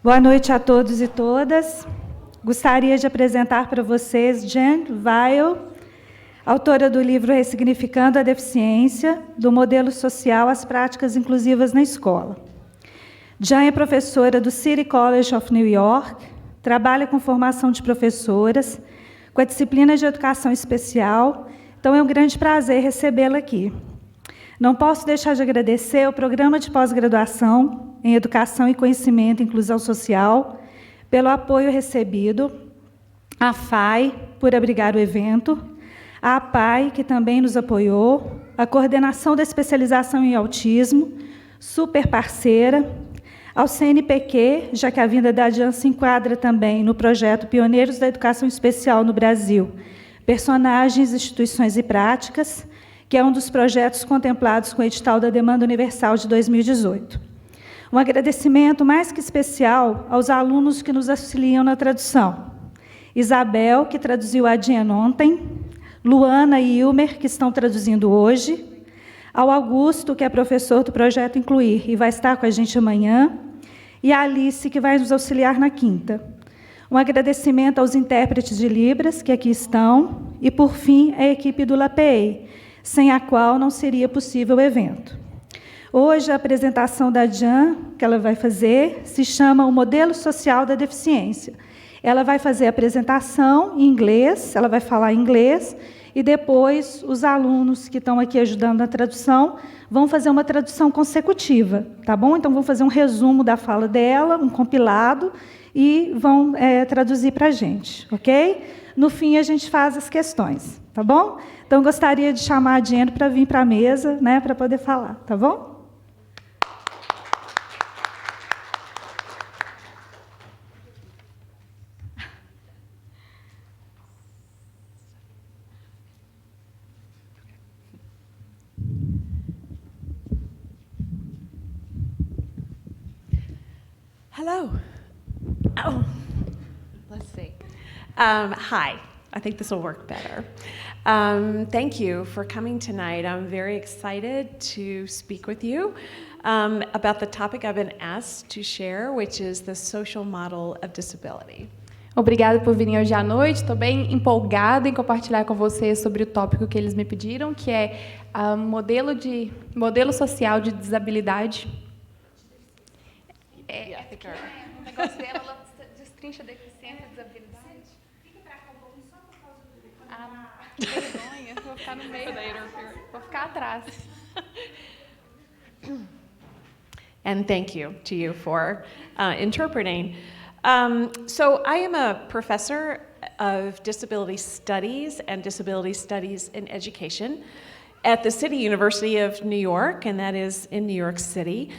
Boa noite a todos e todas. Gostaria de apresentar para vocês Jan Weil, autora do livro Ressignificando a Deficiência, do Modelo Social às Práticas Inclusivas na Escola. Jan é professora do City College of New York, trabalha com formação de professoras, com a disciplina de Educação Especial, então é um grande prazer recebê-la aqui. Não posso deixar de agradecer ao Programa de Pós-Graduação em Educação e Conhecimento e Inclusão Social pelo apoio recebido, a FAI, por abrigar o evento, a APAI, que também nos apoiou, a Coordenação da Especialização em Autismo, super parceira, ao CNPq, já que a vinda da Jan se enquadra também no projeto Pioneiros da Educação Especial no Brasil, Personagens, Instituições e Práticas, que é um dos projetos contemplados com o edital da Demanda Universal de 2018. Um agradecimento mais que especial aos alunos que nos auxiliam na tradução. Isabel, que traduziu a Jan ontem, Luana e Ilmer, que estão traduzindo hoje, ao Augusto, que é professor do Projeto Incluir e vai estar com a gente amanhã, e a Alice, que vai nos auxiliar na quinta. Um agradecimento aos intérpretes de Libras, que aqui estão, e, por fim, a equipe do LAPEI, sem a qual não seria possível o evento. Hoje, a apresentação da Jan, que ela vai fazer, se chama o Modelo Social da Deficiência. Ela vai fazer a apresentação em inglês, ela vai falar em inglês, e depois os alunos que estão aqui ajudando na tradução vão fazer uma tradução consecutiva, tá bom? Então, vão fazer um resumo da fala dela, um compilado, e vão traduzir para a gente, ok? No fim, a gente faz as questões, tá bom? Então, gostaria de chamar a Jen para vir para a mesa, né, para poder falar, tá bom? Hello. Oh, let's see. Hi. I think this will work better. Thank you for coming tonight. I'm very excited to speak with you about the topic I've been asked to share, which is the social model of disability. Obrigada por virem hoje à noite. Estou bem empolgada em compartilhar com vocês sobre o tópico que eles me pediram, que é modelo social de desabilidade. O negócio dela, ela destrincha deficiência e desabilidade. Fica para cá um pouquinho só por causa do... que vergonha. Vou ficar no meio. Vou ficar atrás. And thank you to you for interpreting. So I am a professor of disability studies and disability studies in education at the City University of New York, and that is in New York City.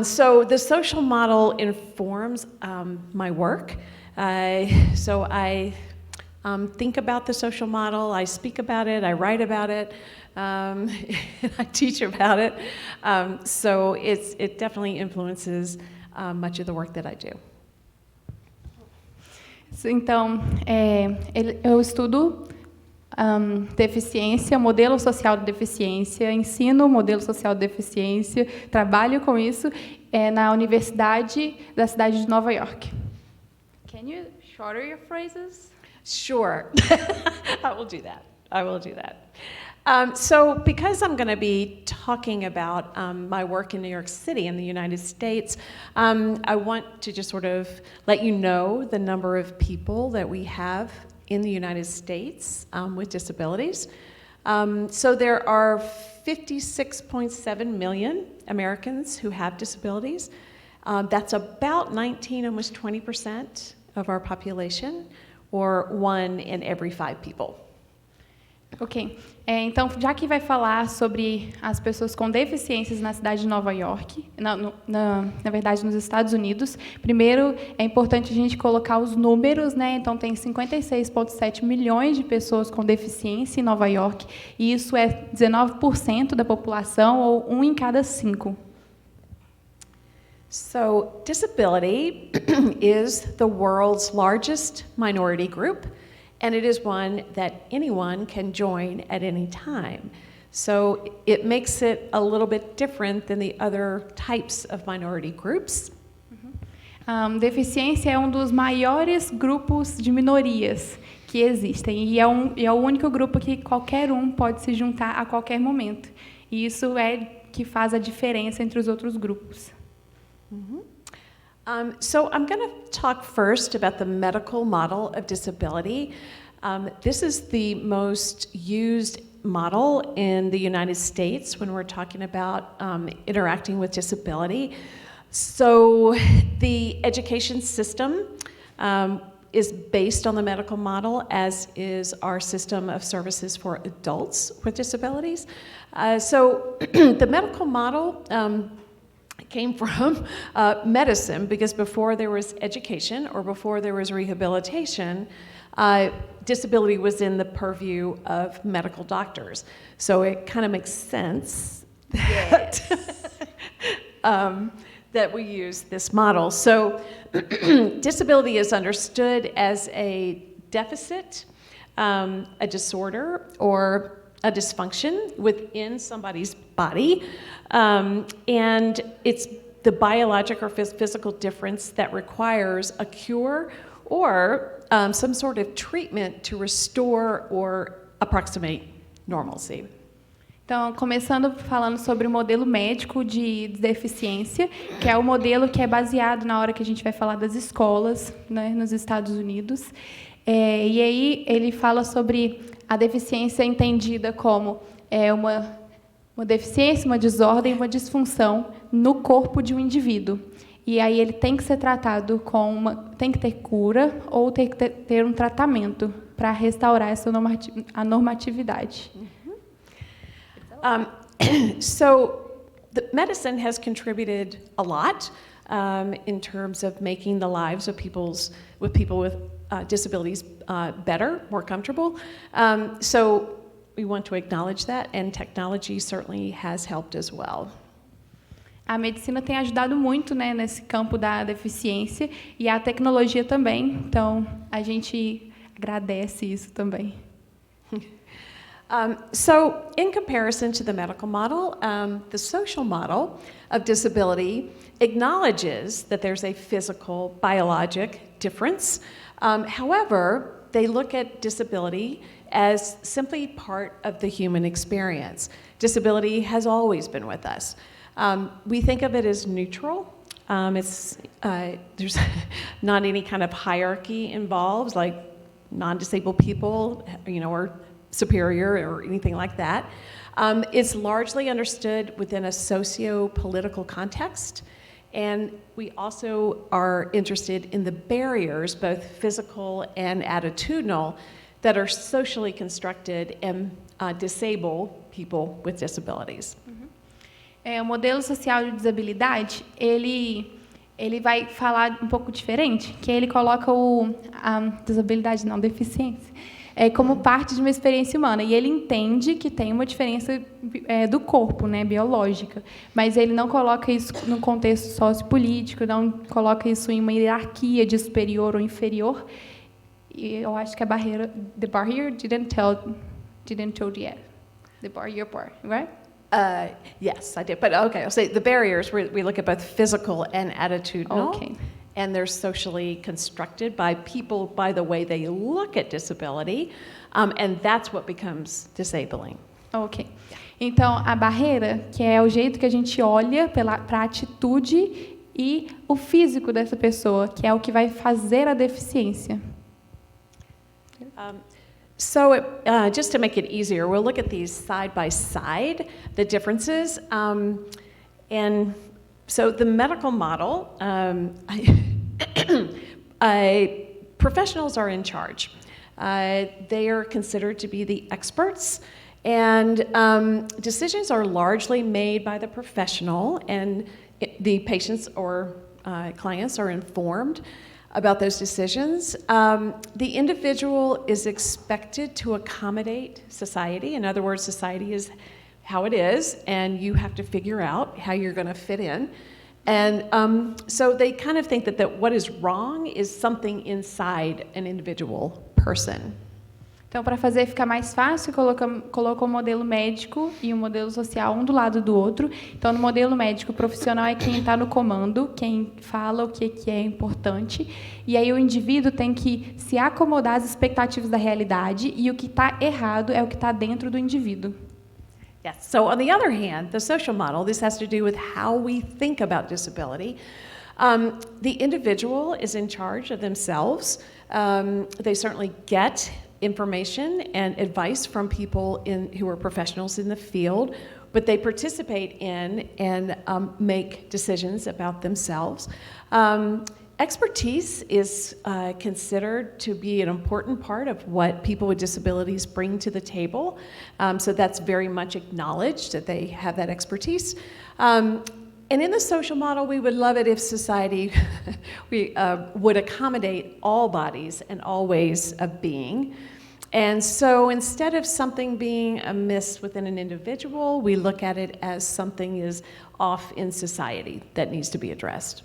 So the social model informs my work. So I think about the social model, I speak about it, I write about it, I teach about it. So it definitely influences much of the work that I do. Então, eu estudo deficiência, modelo social de deficiência, ensino modelo social de deficiência, trabalho com isso na Universidade da cidade de Nova York. Can you shorter your phrases? Sure. I will do that. So because I'm going to be talking about my work in New York City in the United States, I want to just sort of let you know the number of people that we have in the United States with disabilities. So there are 56.7 million Americans who have disabilities. That's about 19, almost 20% of our population, or 1 in every 5 people. Ok. Então, já que vai falar sobre as pessoas com deficiências na cidade de Nova York, na verdade, nos Estados Unidos, primeiro é importante a gente colocar os números, né? Então, tem 56,7 milhões de pessoas com deficiência em Nova York, e isso é 19% da população, ou 1 em cada 5. So, disability is the world's largest minority group, and it is one that anyone can join at any time. So it makes it a little bit different than the other types of minority groups. Deficiência é um dos maiores grupos de minorias que existem e é o único grupo que qualquer um pode se juntar a qualquer momento. E isso é que faz a diferença entre os outros grupos. So I'm going to talk first about the medical model of disability. This is the most used model in the United States when we're talking about interacting with disability. So the education system is based on the medical model, as is our system of services for adults with disabilities. So the medical model came from medicine, because before there was education or before there was rehabilitation, disability was in the purview of medical doctors. So it kind of makes sense that, that we use this model. So disability is understood as a deficit, a disorder, or a dysfunction within somebody's body, and it's the biologic or physical difference that requires a cure or some sort of treatment to restore or approximate normalcy. Então, começando falando sobre o modelo médico de deficiência, que é o modelo que é baseado na hora que a gente vai falar das escolas, né, nos Estados Unidos. E aí ele fala sobre a deficiência entendida como uma deficiência, uma desordem, uma disfunção no corpo de um indivíduo. E aí ele tem que ser tratado tem que ter cura ou tem que ter um tratamento para restaurar a normatividade. So the medicine has contributed a lot in terms of making the lives of people with disabilities better, more comfortable. So we want to acknowledge that, and technology certainly has helped as well. A medicina tem ajudado muito, né, nesse campo da deficiência, e a tecnologia também. Então, a gente agradece isso também. So in comparison to the medical model, the social model of disability acknowledges that there's a physical, biologic difference. However, they look at disability as simply part of the human experience. Disability has always been with us. We think of it as neutral. There's not any kind of hierarchy involved, like non-disabled people, or superior or anything like that. It's largely understood within a socio-political context, and we also are interested in the barriers, both physical and attitudinal, that are socially constructed and disable people with disabilities. O modelo social de desabilidade, ele vai falar um pouco diferente, que ele coloca deficiência, como parte de uma experiência humana. E ele entende que tem uma diferença do corpo, né, biológica, mas ele não coloca isso no contexto sociopolítico, não coloca isso em uma hierarquia de superior ou inferior. E eu acho que a barreira, the barrier didn't told yet. The barrier part, right? Yes, I did. But okay, I'll say the barriers, we look at both physical and attitudinal. Okay. And they're socially constructed by people by the way they look at disability, and that's what becomes disabling. Ok. Então, a barreira, que é o jeito que a gente olha para a atitude e o físico dessa pessoa, que é o que vai fazer a deficiência. So just to make it easier, we'll look at these side by side, the differences. And so the medical model, professionals are in charge. They are considered to be the experts, and decisions are largely made by the professional, and the patients or clients are informed about those decisions. The individual is expected to accommodate society. In other words, society is how it is, and you have to figure out how you're going to fit in. And so they kind of think that what is wrong is something inside an individual person. Então, para fazer ficar mais fácil, colocou um modelo médico e um modelo social um do lado do outro. Então, no modelo médico, o profissional é quem está no comando, quem fala o que é importante. E aí o indivíduo tem que se acomodar às expectativas da realidade e o que está errado é o que está dentro do indivíduo. Yes. So on the other hand, the social model, this has to do with how we think about disability. The individual is in charge of themselves. They certainly get information and advice from people who are professionals in the field, but they participate in and make decisions about themselves. Expertise is considered to be an important part of what people with disabilities bring to the table. So that's very much acknowledged that they have that expertise. And in the social model, we would love it if society would accommodate all bodies and all ways of being. And so instead of something being amiss within an individual, we look at it as something is off in society that needs to be addressed.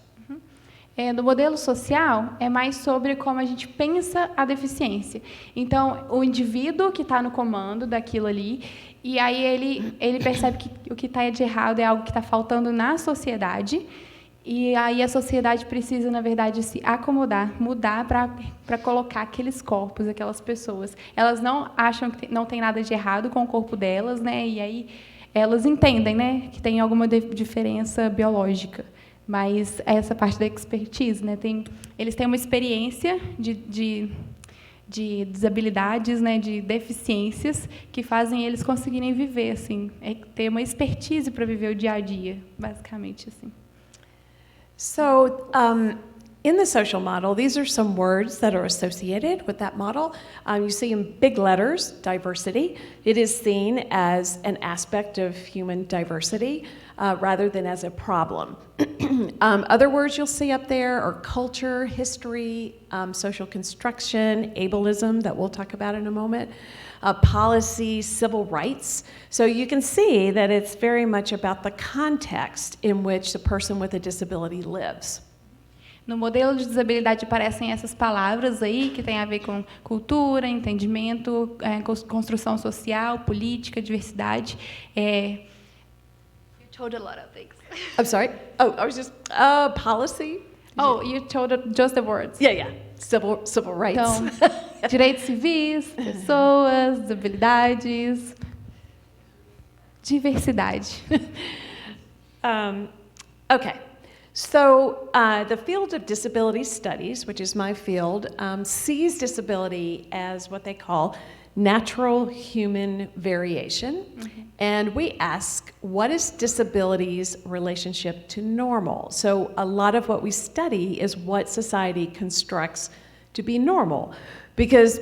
No modelo social, é mais sobre como a gente pensa a deficiência. Então, o indivíduo que está no comando daquilo ali, e aí ele percebe que o que está de errado é algo que está faltando na sociedade, e aí a sociedade precisa, na verdade, se acomodar, mudar para colocar aqueles corpos, aquelas pessoas. Elas não acham que não tem nada de errado com o corpo delas, né? E aí elas entendem, né, que tem alguma diferença biológica. Mas essa parte da expertise, né? Eles têm uma experiência de desabilidades, né? De deficiências que fazem eles conseguirem viver, assim, ter uma expertise para viver o dia a dia, basicamente, assim. So, in the social model, these are some words that are associated with that model. You see in big letters, diversity. It is seen as an aspect of human diversity rather than as a problem. Other words you'll see up there are culture, history, social construction, ableism, that we'll talk about in a moment, policy, civil rights. So you can see that it's very much about the context in which the person with a disability lives. No modelo de desabilidade aparecem essas palavras aí que tem a ver com cultura, entendimento, construção social, política, diversidade. You told a lot of things. I'm sorry. Oh, I was just policy. Oh, you told just the words. Yeah. Civil rights. Então, direitos civis, pessoas, desabilidades, diversidade. Okay. So the field of disability studies, which is my field, sees disability as what they call natural human variation. Mm-hmm. And we ask, what is disability's relationship to normal? So a lot of what we study is what society constructs to be normal. Because,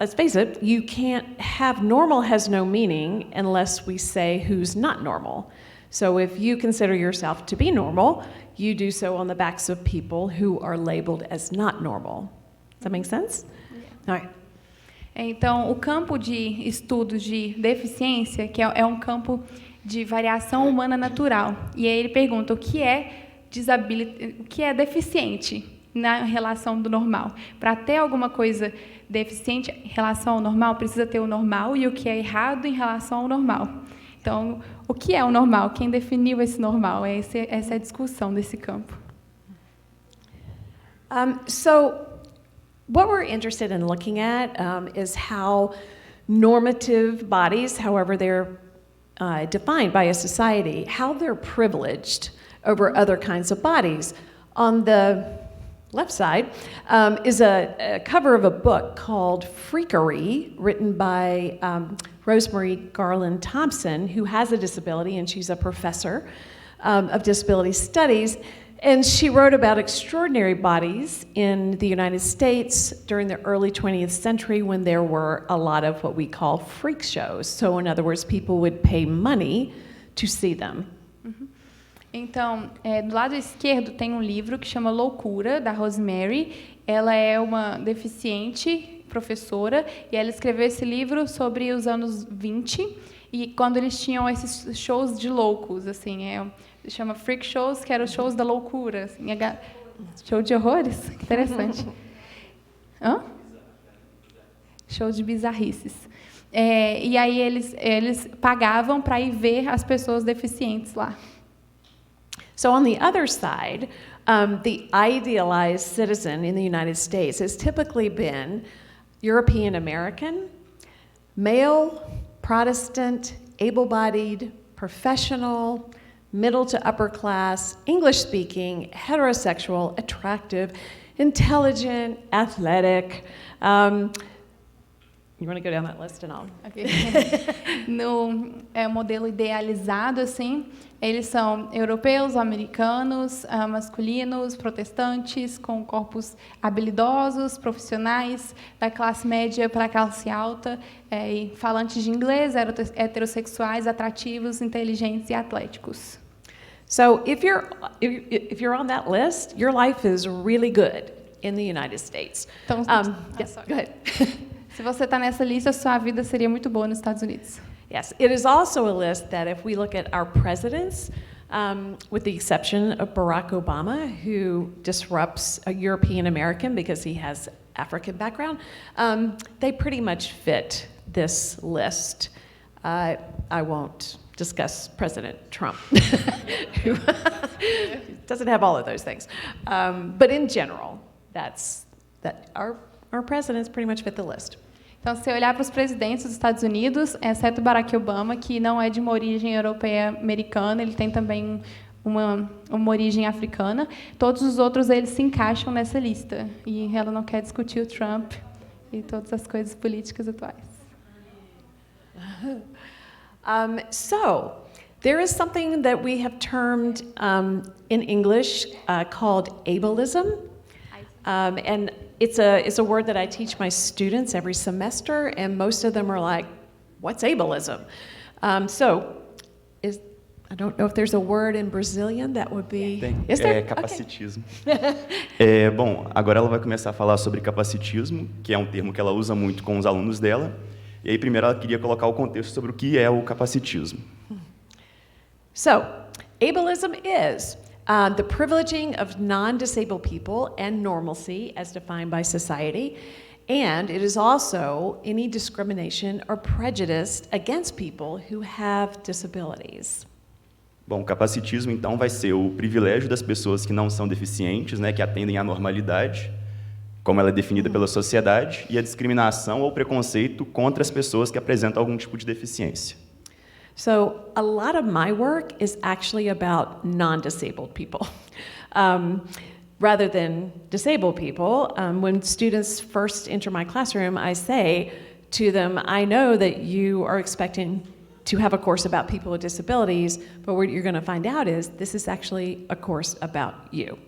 let's face it, you can't have normal has no meaning unless we say who's not normal. So if you consider yourself to be normal, you do so on the backs of people who are labeled as not normal. Does that make sense? Yeah. All right. Então, o campo de estudos de deficiência, que é um campo de variação humana natural. E aí ele pergunta o que é deficiente na relação do normal. Para ter alguma coisa deficiente em relação ao normal, precisa ter o normal e o que é errado em relação ao normal. Então, o que é o normal? Quem definiu esse normal? Essa é a discussão desse campo. What we're interested in looking at is how normative bodies, however they're defined by a society, how they're privileged over other kinds of bodies. On the left side is a cover of a book called Freakery, written by Rosemary Garland Thompson, who has a disability, and she's a professor of disability studies. And she wrote about extraordinary bodies in the United States during the early 20th century when there were a lot of what we call freak shows. So, in other words, people would pay money to see them. Uhum. Então, do lado esquerdo tem um livro que chama Loucura, da Rosemary. Ela é uma deficiente professora e ela escreveu esse livro sobre os anos 20 e quando eles tinham esses shows de loucos, assim, chama freak shows, que eram os shows da loucura, assim, show de horrores, que interessante. Hã? Show de bizarrices. E aí eles pagavam para ir ver as pessoas deficientes lá. So on the other side, the idealized citizen in the United States has typically been European American, male, Protestant, able-bodied, professional, middle to upper class, English-speaking, heterosexual, attractive, intelligent, athletic. You want to go down that list and all? Okay. No modelo idealizado, assim, eles são europeus, americanos, masculinos, protestantes, com corpos habilidosos, profissionais, da classe média para a classe alta, e falantes de inglês, heterossexuais, atrativos, inteligentes e atléticos. So if you're on that list, your life is really good in the United States. Então, Yes, go ahead. se você está nessa lista, sua vida seria muito boa nos Estados Unidos. Yes, it is also a list that if we look at our presidents, with the exception of Barack Obama, who disrupts a European American because he has African background, they pretty much fit this list. I won't discuss President Trump, who doesn't have all of those things. But in general, our presidents pretty much fit the list. Então, se você olhar para os presidentes dos Estados Unidos, exceto Barack Obama, que não é de uma origem europeia americana, ele tem também uma origem africana, todos os outros eles se encaixam nessa lista. E ela não quer discutir o Trump e todas as coisas políticas atuais. So, there is something that we have termed in English called ableism. And it's a word that I teach my students every semester, and most of them are like, what's ableism? I don't know if there's a word in Brazilian that would be... Tem, Is there? capacitismo. Bom, agora ela vai começar a falar sobre capacitismo, que é um termo que ela usa muito com os alunos dela. E aí, primeiro, ela queria colocar o contexto sobre o que é o capacitismo. So, ableism is the privileging of non-disabled people and normalcy as defined by society, and it is also any discrimination or prejudice against people who have disabilities. Bom, o capacitismo, então, vai ser o privilégio das pessoas que não são deficientes, né, que atendem à normalidade, como ela é definida pela sociedade, e a discriminação ou preconceito contra as pessoas que apresentam algum tipo de deficiência. So a lot of my work is actually about non-disabled people. Rather than disabled people, when students first enter my classroom, I say to them, I know that you are expecting to have a course about people with disabilities, but what you're going to find out is this is actually a course about you.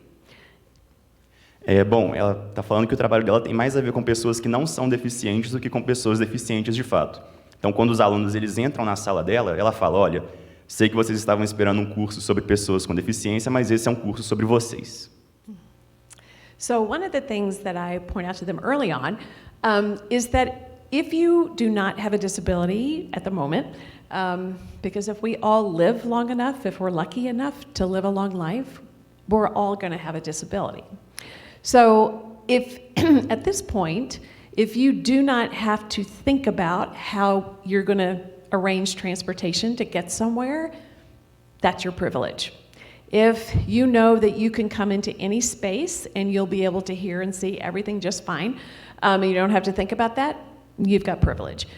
Bom, ela está falando que o trabalho dela tem mais a ver com pessoas que não são deficientes do que com pessoas deficientes de fato. Então, quando os alunos eles entram na sala dela, ela fala, olha, sei que vocês estavam esperando um curso sobre pessoas com deficiência, mas esse é um curso sobre vocês. So one of the things that I point out to them early on is that if you do not have a disability at the moment, because if we all live long enough, if we're lucky enough to live a long life, we're all going to have a disability. So if at this point, if you do not have to think about how you're going to arrange transportation to get somewhere, that's your privilege. If you know that you can come into any space and you'll be able to hear and see everything just fine, and you don't have to think about that, you've got privilege.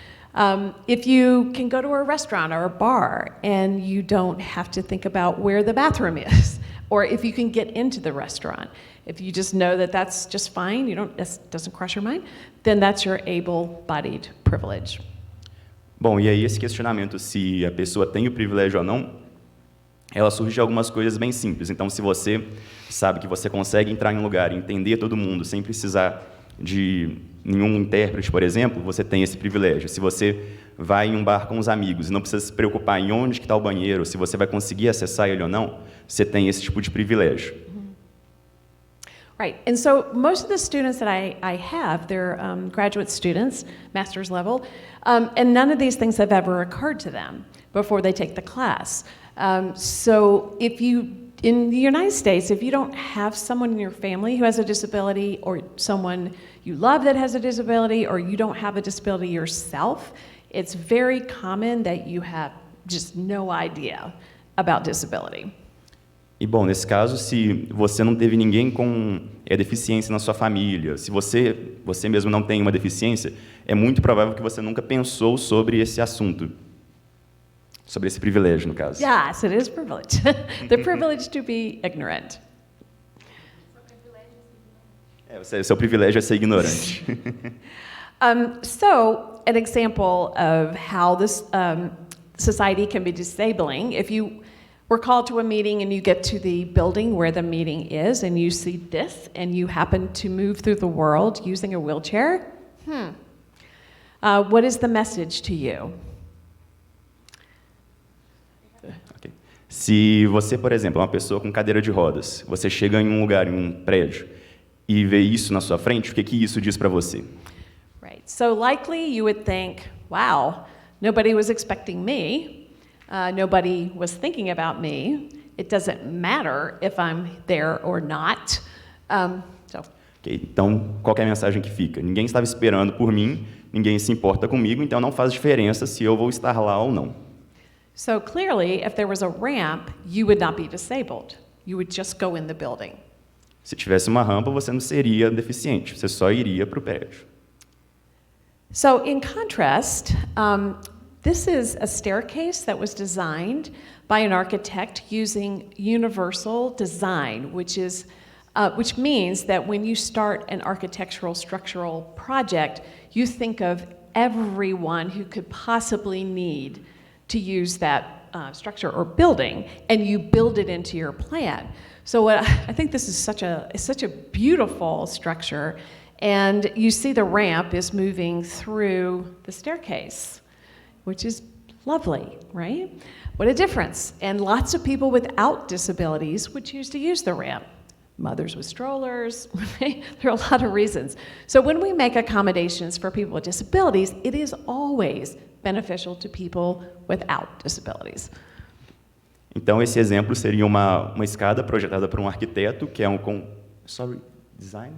If you can go to a restaurant or a bar and you don't have to think about where the bathroom is, or if you can get into the restaurant, if you just know that that's just fine, that doesn't cross your mind, then that's your able-bodied privilege. Bom, e aí esse questionamento se a pessoa tem o privilégio ou não, ela surge de algumas coisas bem simples. Então, se você sabe que você consegue entrar em um lugar e entender todo mundo sem precisar de nenhum intérprete, por exemplo, você tem esse privilégio. Se você vai em um bar com os amigos e não precisa se preocupar em onde está o banheiro, se você vai conseguir acessar ele ou não, você tem esse tipo de privilégio. Right, and so most of the students that I have, they're graduate students, master's level, and none of these things have ever occurred to them before they take the class. So if you in the United States, if you don't have someone in your family who has a disability, or someone you love that has a disability, or you don't have a disability yourself, it's very common that you have just no idea about disability. E, bom, nesse caso, se você não teve ninguém com deficiência na sua família, se você mesmo não tem uma deficiência, é muito provável que você nunca pensou sobre esse assunto, sobre esse privilégio, no caso. Yes, it is privilege. The privilege to be ignorant. Seu privilégio é ser ignorante. So, an example of how this society can be disabling, if you were called to a meeting and you get to the building where the meeting is and you see this and you happen to move through the world using a wheelchair, what is the message to you? Okay. Se você, por exemplo, é uma pessoa com cadeira de rodas, você chega em um lugar, em um prédio, e vê isso na sua frente, o que isso diz para você? Right. So likely you would think, wow, nobody was expecting me. Nobody was thinking about me. It doesn't matter if I'm there or not. Okay, então, qual que é a mensagem que fica? Ninguém estava esperando por mim, ninguém se importa comigo, então não faz diferença se eu vou estar lá ou não. So clearly, if there was a ramp, you would not be disabled. You would just go in the building. Se tivesse uma rampa, você não seria deficiente, você só iria para o prédio. So in contrast, this is a staircase that was designed by an architect using universal design, which means that when you start an architectural structural project, you think of everyone who could possibly need to use that structure or building, and you build it into your plan. So I think this is such a beautiful structure, and you see the ramp is moving through the staircase, which is lovely, right? What a difference. And lots of people without disabilities would choose to use the ramp. Mothers with strollers, there are a lot of reasons. So when we make accommodations for people with disabilities, it is always beneficial to people without disabilities. Então, esse exemplo seria uma escada projetada por um arquiteto, que é design?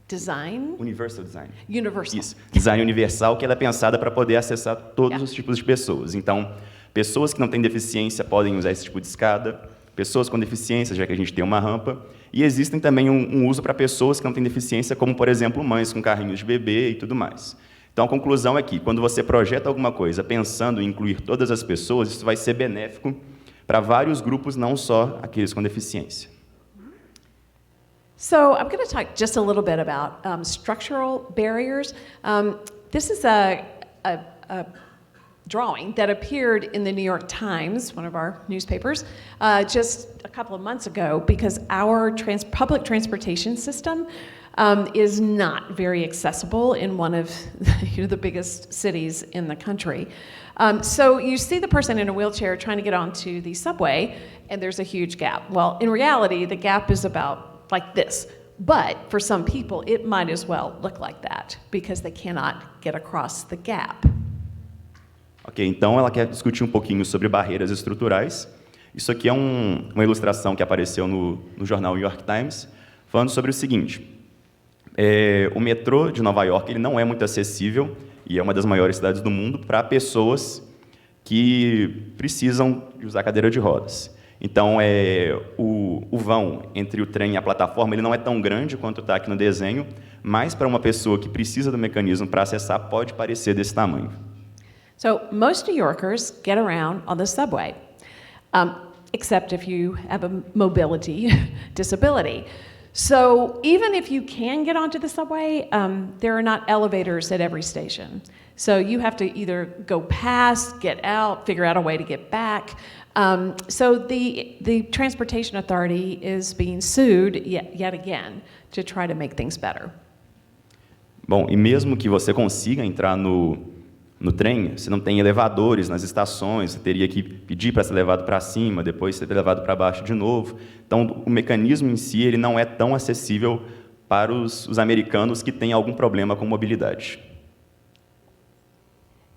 Design? Universal design. Universal. Isso, design universal, que ela é pensada para poder acessar todos os tipos de pessoas. Então, pessoas que não têm deficiência podem usar esse tipo de escada, pessoas com deficiência, já que a gente tem uma rampa, e existem também um uso para pessoas que não têm deficiência, como, por exemplo, mães com carrinhos de bebê e tudo mais. Então, a conclusão é que, quando você projeta alguma coisa pensando em incluir todas as pessoas, isso vai ser benéfico para vários grupos, não só aqueles com deficiência. So I'm going to talk just a little bit about structural barriers. This is a drawing that appeared in the New York Times, one of our newspapers, just a couple of months ago, because our public transportation system is not very accessible in one of the biggest cities in the country. So you see the person in a wheelchair trying to get onto the subway, and there's a huge gap. Well, in reality, the gap is about like this. But for some people, it might as well look like that, because they cannot get across the gap. Ok, então ela quer discutir um pouquinho sobre barreiras estruturais. Isso aqui é uma ilustração que apareceu no jornal New York Times, falando sobre o seguinte. O metrô de Nova York ele não é muito acessível, e é uma das maiores cidades do mundo, para pessoas que precisam de usar cadeira de rodas. Então, o vão entre o trem e a plataforma ele não é tão grande quanto está aqui no desenho, mas para uma pessoa que precisa do mecanismo para acessar, pode parecer desse tamanho. So, most New Yorkers get around on the subway, except if you have a mobility disability. So, even if you can get onto the subway, there are not elevators at every station. So, you have to either go past, get out, figure out a way to get back. So the Transportation Authority is being sued yet again to try to make things better. Bom, e mesmo que você consiga entrar no trem, você não tem elevadores nas estações, você teria que pedir para ser levado para cima, depois ser levado para baixo de novo. Então, o mecanismo em si ele não é tão acessível para os americanos que têm algum problema com mobilidade.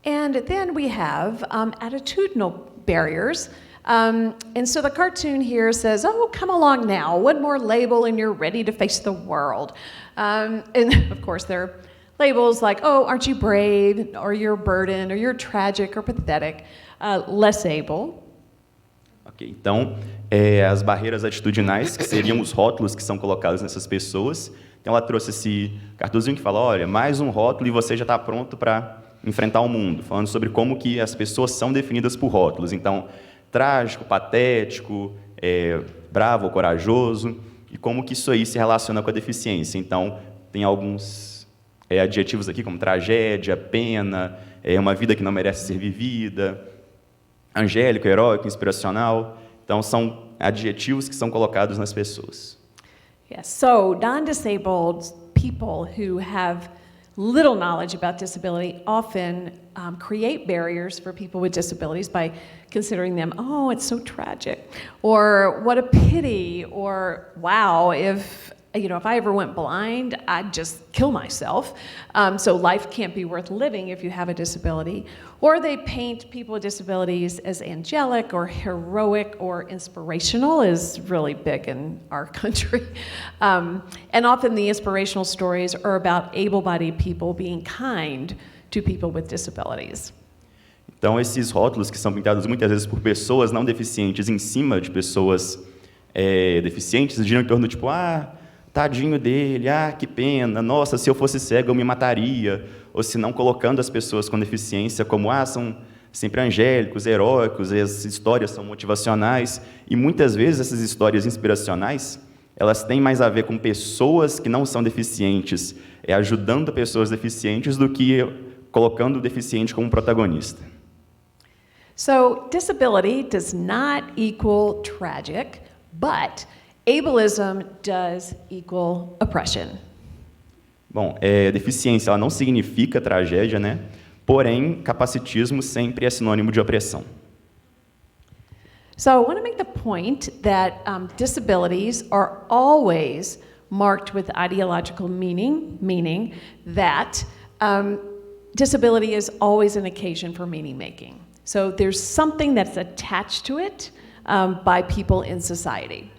And then we have attitudinal barriers. And so the cartoon here says, oh, come along now, one more label and you're ready to face the world. And of course there are labels like, oh, aren't you brave, or you're a burden, or you're tragic or pathetic, less able. Ok, então, as barreiras atitudinais, que seriam os rótulos que são colocados nessas pessoas. Então, ela trouxe esse cartãozinho que fala, olha, mais um rótulo e você já está pronto para enfrentar o mundo, falando sobre como que as pessoas são definidas por rótulos. Então, trágico, patético, bravo, corajoso, e como que isso aí se relaciona com a deficiência. Então, tem alguns adjetivos aqui, como tragédia, pena, uma vida que não merece ser vivida, angélico, heróico, inspiracional. Então, são adjetivos que são colocados nas pessoas. Yes, so non-disabled people who have little knowledge about disability often create barriers for people with disabilities by considering them, oh, it's so tragic, or what a pity, or wow, if I ever went blind, I'd just kill myself. So life can't be worth living if you have a disability. Or they paint people with disabilities as angelic or heroic or inspirational is really big in our country. And often the inspirational stories are about able-bodied people being kind to people with disabilities. Então, esses rótulos que são pintados muitas vezes por pessoas não deficientes em cima de pessoas deficientes, giram em torno tipo, tadinho dele, que pena, nossa, se eu fosse cego eu me mataria, ou se não colocando as pessoas com deficiência como, são sempre angélicos, heróicos, as histórias são motivacionais, e muitas vezes essas histórias inspiracionais, elas têm mais a ver com pessoas que não são deficientes, ajudando pessoas deficientes do que colocando o deficiente como protagonista. So, disability does not equal tragic, but ableism does equal oppression. Bom, deficiência ela não significa tragédia, né? Porém, capacitismo sempre é sinônimo de opressão. So I want to make the point that disabilities are always marked with ideological meaning that disability is always an occasion for meaning making. So there's something that's attached to it by people in society.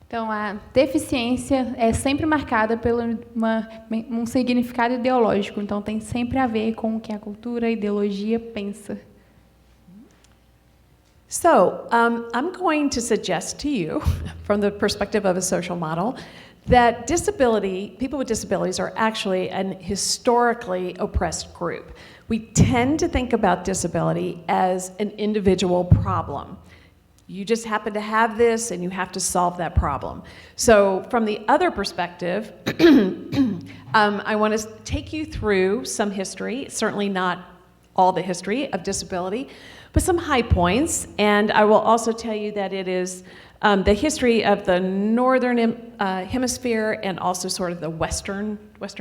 Então, a deficiência é sempre marcada por um significado ideológico. Então, tem sempre a ver com o que a cultura, a ideologia pensa. So, I'm going to suggest to you, from the perspective of a social model, that people with disabilities are actually an historically oppressed group. We tend to think about disability as an individual problem. You just happen to have this and you have to solve that problem. So from the other perspective, I want to take you through some history, certainly not all the history of disability, but some high points. And I will also tell you that it is the history of the northern hemisphere and also sort of the western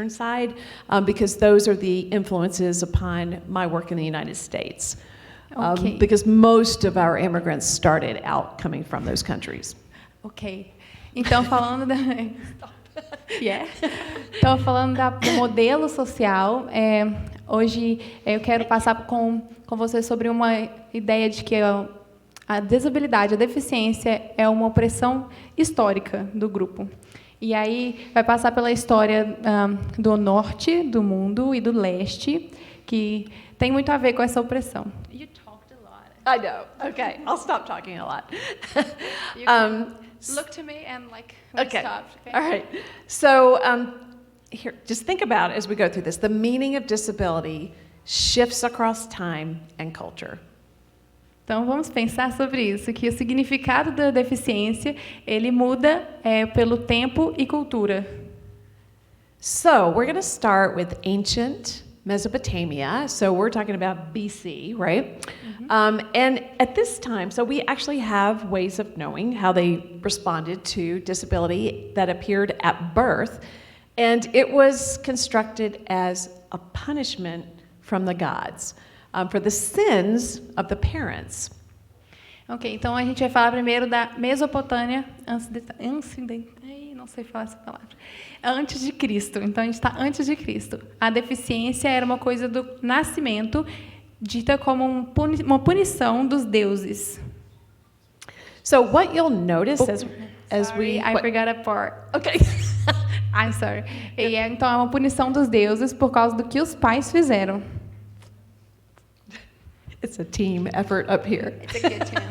side, because those are the influences upon my work in the United States. Okay. Because most of our immigrants started out coming from those countries. Ok. Então, falando do modelo social, hoje eu quero passar com você sobre uma ideia de que a desabilidade, a deficiência é uma opressão histórica do grupo. E aí vai passar pela história do norte do mundo e do leste, que tem muito a ver com essa opressão. You talked a lot. I know. Okay, I'll stop talking a lot. You can look to me and okay. stop. Okay. All right. So here, just think about as we go through this. The meaning of disability shifts across time and culture. Então vamos pensar sobre isso, que o significado da deficiência ele muda pelo tempo e cultura. So we're going to start with ancient Mesopotamia, so we're talking about BC, right? Mm-hmm. And at this time, so we actually have ways of knowing how they responded to disability that appeared at birth, and it was constructed as a punishment from the gods for the sins of the parents. Ok, então a gente vai falar primeiro da Mesopotâmia, não sei falar essa palavra, antes de Cristo. Então, a gente está antes de Cristo. A deficiência era uma coisa do nascimento, dita como uma punição dos deuses. So what you'll notice as we... I what- forgot a part. Okay. I'm sorry. Então, é uma punição dos deuses por causa do que os pais fizeram. It's a team effort up here. It's a good team.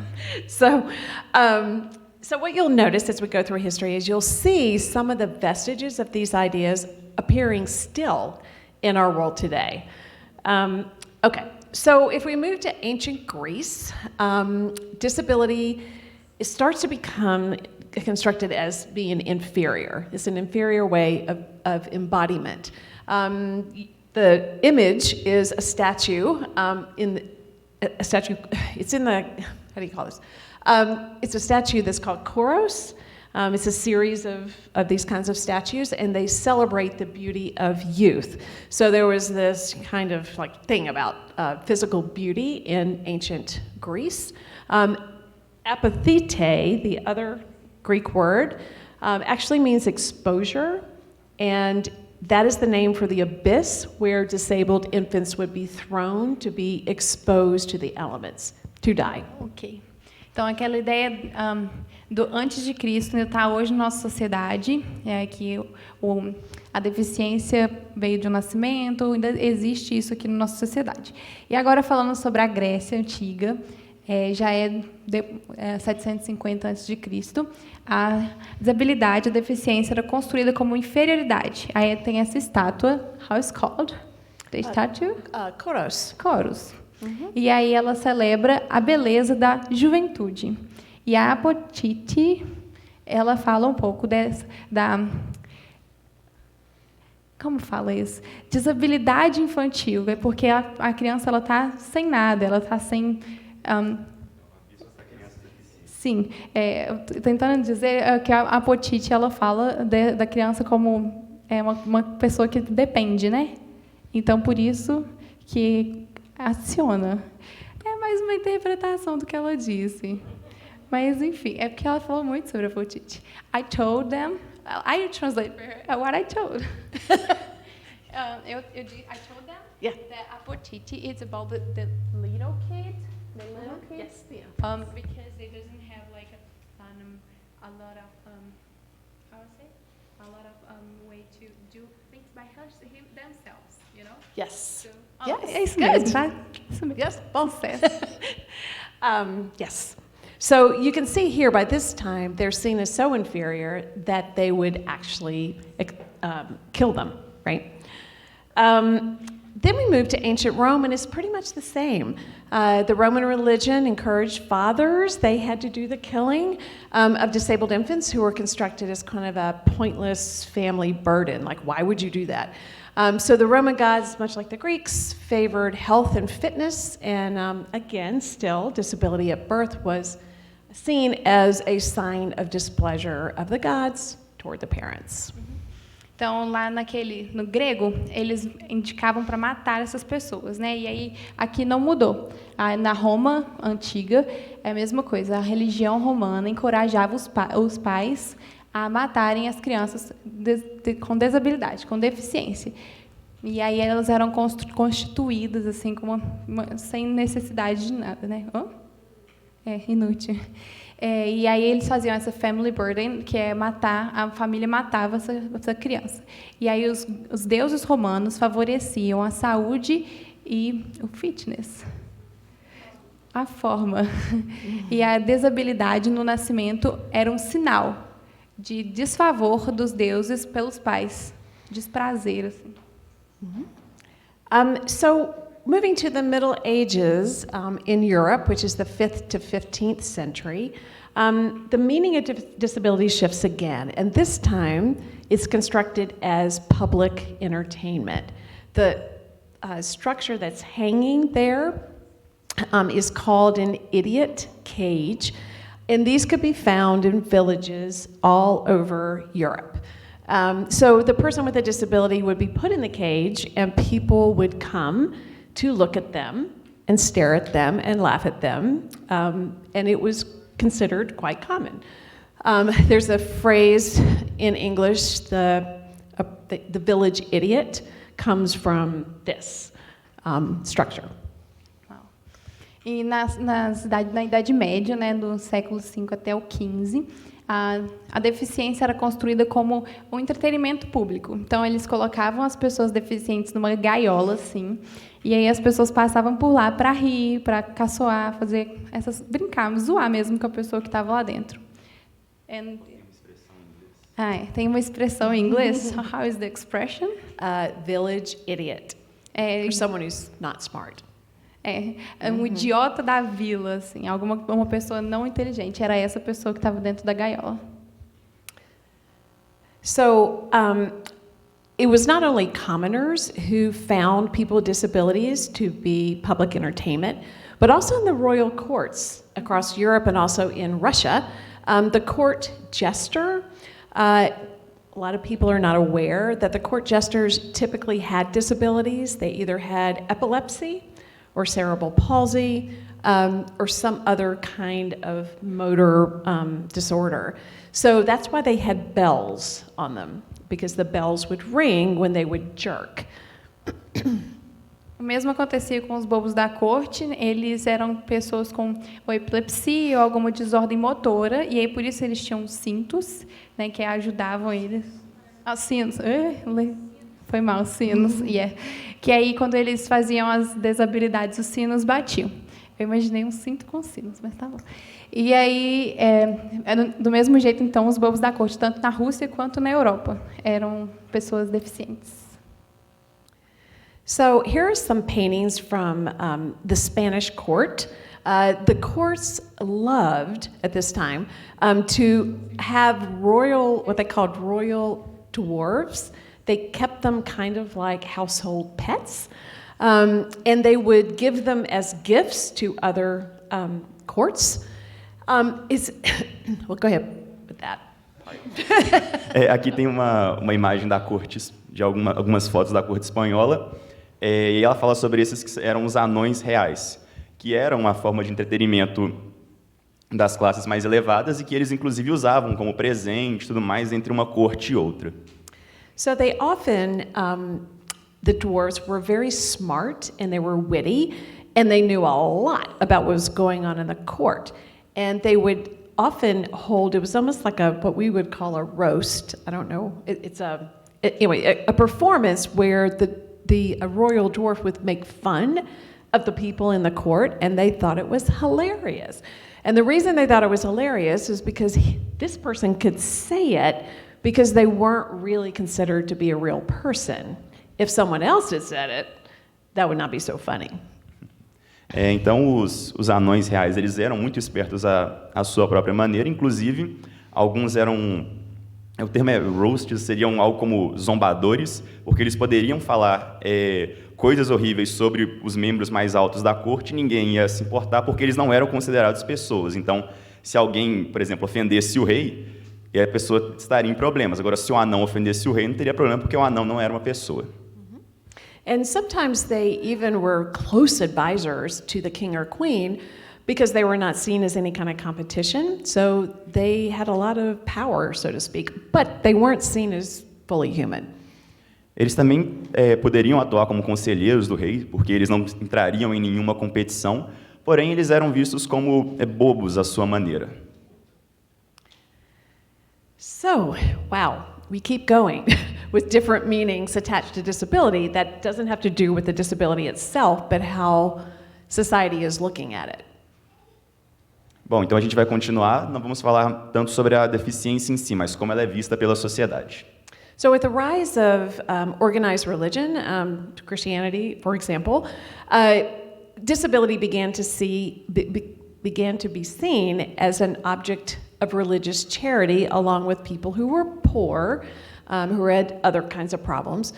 So what you'll notice as we go through history is you'll see some of the vestiges of these ideas appearing still in our world today. Okay, so if we move to ancient Greece, disability starts to become constructed as being inferior. It's an inferior way of embodiment. The image is a statue it's in the, how do you call this? It's a statue that's called Kouros. It's a series of these kinds of statues, and they celebrate the beauty of youth. So there was this kind of like thing about physical beauty in ancient Greece. Apathete, the other Greek word, actually means exposure, and that is the name for the abyss where disabled infants would be thrown to be exposed to the elements, to die. Ok. Então, aquela ideia do antes de Cristo ainda está hoje na nossa sociedade, que a deficiência veio de um nascimento, ainda existe isso aqui na nossa sociedade. E agora, falando sobre a Grécia Antiga, já é 750 a.C., a desabilidade, a deficiência era construída como inferioridade. Aí tem essa estátua, how is called? The statue? Kouros. Kouros. E aí ela celebra a beleza da juventude. E a Apotite, ela fala um pouco da... Como fala isso? Desabilidade infantil, porque a criança ela está sem nada, ela está sem... sim, tentando dizer que a Apotite ela fala da criança como uma pessoa que depende, né? Então, por isso que aciona. É mais uma interpretação do que ela disse. Mas, enfim, é porque ela falou muito sobre a Apotite. I told them... I translate for her what I told. I told them that Apotite is about the little kid. The little kid? Yes, yeah. Because it doesn't have like a lot of how to say a lot of way to do things by themselves, you know. Yes. So, Yes, é isso good. mesmo, tá? Isso mesmo. Yes, bom. Sucesso. Yes. So you can see here, by this time, they're seen as so inferior that they would actually kill them, right? Then we move to ancient Rome, and it's pretty much the same. The Roman religion encouraged fathers. They had to do the killing of disabled infants who were constructed as kind of a pointless family burden. Like, why would you do that? So the Roman gods, much like the Greeks, favored health and fitness, and again, still, disability at birth was seen as a sign of displeasure of the gods toward the parents. Então, lá no grego, eles indicavam para matar essas pessoas, né? E aí, aqui não mudou. Na Roma antiga, é a mesma coisa. A religião romana encorajava os pais a matarem as crianças com desabilidade, com deficiência. E aí elas eram constituídas assim, sem necessidade de nada, né? Inútil. E aí eles faziam essa family burden, que é matar, a família matava essa criança. E aí os deuses romanos favoreciam a saúde e o fitness, a forma. E a desabilidade no nascimento era um sinal de desfavor dos deuses pelos pais, desprazer, assim. So moving to the Middle Ages in Europe, which is the 5th to 15th century, the meaning of disability shifts again, and this time it's constructed as public entertainment. The structure that's hanging there is called an idiot cage, and these could be found in villages all over Europe. So the person with a disability would be put in the cage, and people would come to look at them and stare at them and laugh at them, and it was considered quite common. There's a phrase in English, the village idiot, comes from this structure. Uau. E na Idade Média, né, do século V até o XV, a deficiência era construída como um entretenimento público. Então, eles colocavam as pessoas deficientes numa gaiola, assim, e aí as pessoas passavam por lá para rir, para caçoar, brincar, zoar mesmo com a pessoa que estava lá dentro. Tem uma expressão em inglês. How is the expression? Village idiot. For someone who's not smart. Um idiota da vila, assim, uma pessoa não inteligente. Era essa pessoa que estava dentro da gaiola. So it was not only commoners who found people with disabilities to be public entertainment, but also in the royal courts across Europe and also in Russia. The court jester, a lot of people are not aware that the court jesters typically had disabilities. They either had epilepsy or cerebral palsy, or some other kind of motor disorder. So that's why they had bells on them, because the bells would ring when they would jerk. O mesmo acontecia com os bobos da corte. Eles eram pessoas com ou epilepsia ou alguma desordem motora, e aí por isso eles tinham cintos, né, que ajudavam eles. Sinos. Foi mal, sinos. Que aí, quando eles faziam as desabilidades, os sinos batiam. Eu imaginei um cinto com sinos, mas tá bom. E aí, do mesmo jeito, então, os bobos da corte, tanto na Rússia quanto na Europa, eram pessoas deficientes. So here are some paintings from the Spanish court. The courts loved, at this time, to have what they called royal dwarves. They kept them kind of like household pets, and they would give them as gifts to other courts. Well, go ahead with that part. Aqui tem uma imagem da corte, de algumas fotos da corte espanhola, e ela fala sobre esses que eram os anões reais, que eram uma forma de entretenimento das classes mais elevadas e que eles, inclusive, usavam como presente e tudo mais entre uma corte e outra. So they often, the dwarves were very smart and they were witty and they knew a lot about what was going on in the court. And they would often hold, it was almost like what we would call a roast. I don't know. Anyway, a performance where a royal dwarf would make fun of the people in the court, and they thought it was hilarious. And the reason they thought it was hilarious is because this person could say it because they weren't really considered to be a real person. If someone else had said it, that would not be so funny. Então, os anões reais, eles eram muito espertos à sua própria maneira, inclusive, alguns eram, o termo é roast, seriam algo como zombadores, porque eles poderiam falar coisas horríveis sobre os membros mais altos da corte, ninguém ia se importar, porque eles não eram considerados pessoas. Então, se alguém, por exemplo, ofendesse o rei, a pessoa estaria em problemas. Agora, se o anão ofendesse o rei, não teria problema, porque o anão não era uma pessoa. And sometimes they even were close advisors to the king or queen because they were not seen as any kind of competition. So they had a lot of power, so to speak, but they weren't seen as fully human. Eles também poderiam atuar como conselheiros do rei, porque eles não entrariam em nenhuma competição, porém eles eram vistos como bobos à sua maneira. So, wow, we keep going. With different meanings attached to disability that doesn't have to do with the disability itself, but how society is looking at it. Bom, então a gente vai continuar, não vamos falar tanto sobre a deficiência em si, mas como ela é vista pela sociedade. So with the rise of organized religion, Christianity, for example, disability began to be seen as an object of religious charity along with people who were poor, who had other kinds of problems.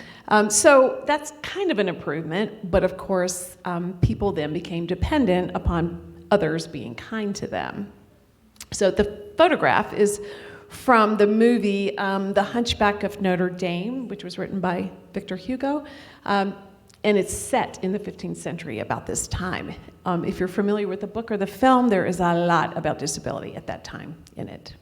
So that's kind of an improvement, but of course, people then became dependent upon others being kind to them. So the photograph is from the movie The Hunchback of Notre Dame, which was written by Victor Hugo, and it's set in the 15th century about this time. If you're familiar with the book or the film, there is a lot about disability at that time in it.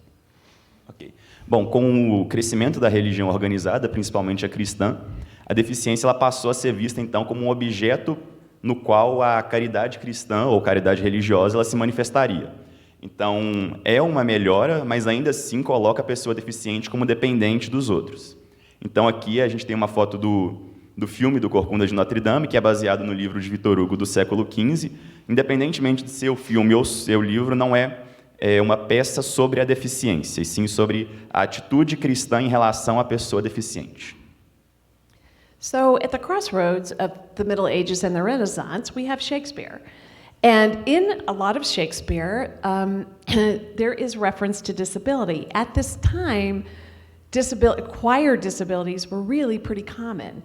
Okay. Bom, com o crescimento da religião organizada, principalmente a cristã, a deficiência ela passou a ser vista, então, como um objeto no qual a caridade cristã ou caridade religiosa ela se manifestaria. Então, é uma melhora, mas ainda assim coloca a pessoa deficiente como dependente dos outros. Então, aqui a gente tem uma foto do filme do Corcunda de Notre Dame, que é baseado no livro de Victor Hugo do século XV. Independentemente de ser o filme ou seu livro, não é uma peça sobre a deficiência, e sim sobre a atitude cristã em relação à pessoa deficiente. So, at the crossroads of the Middle Ages and the Renaissance, we have Shakespeare. And in a lot of Shakespeare, there is reference to disability. At this time, acquired disabilities were really pretty common.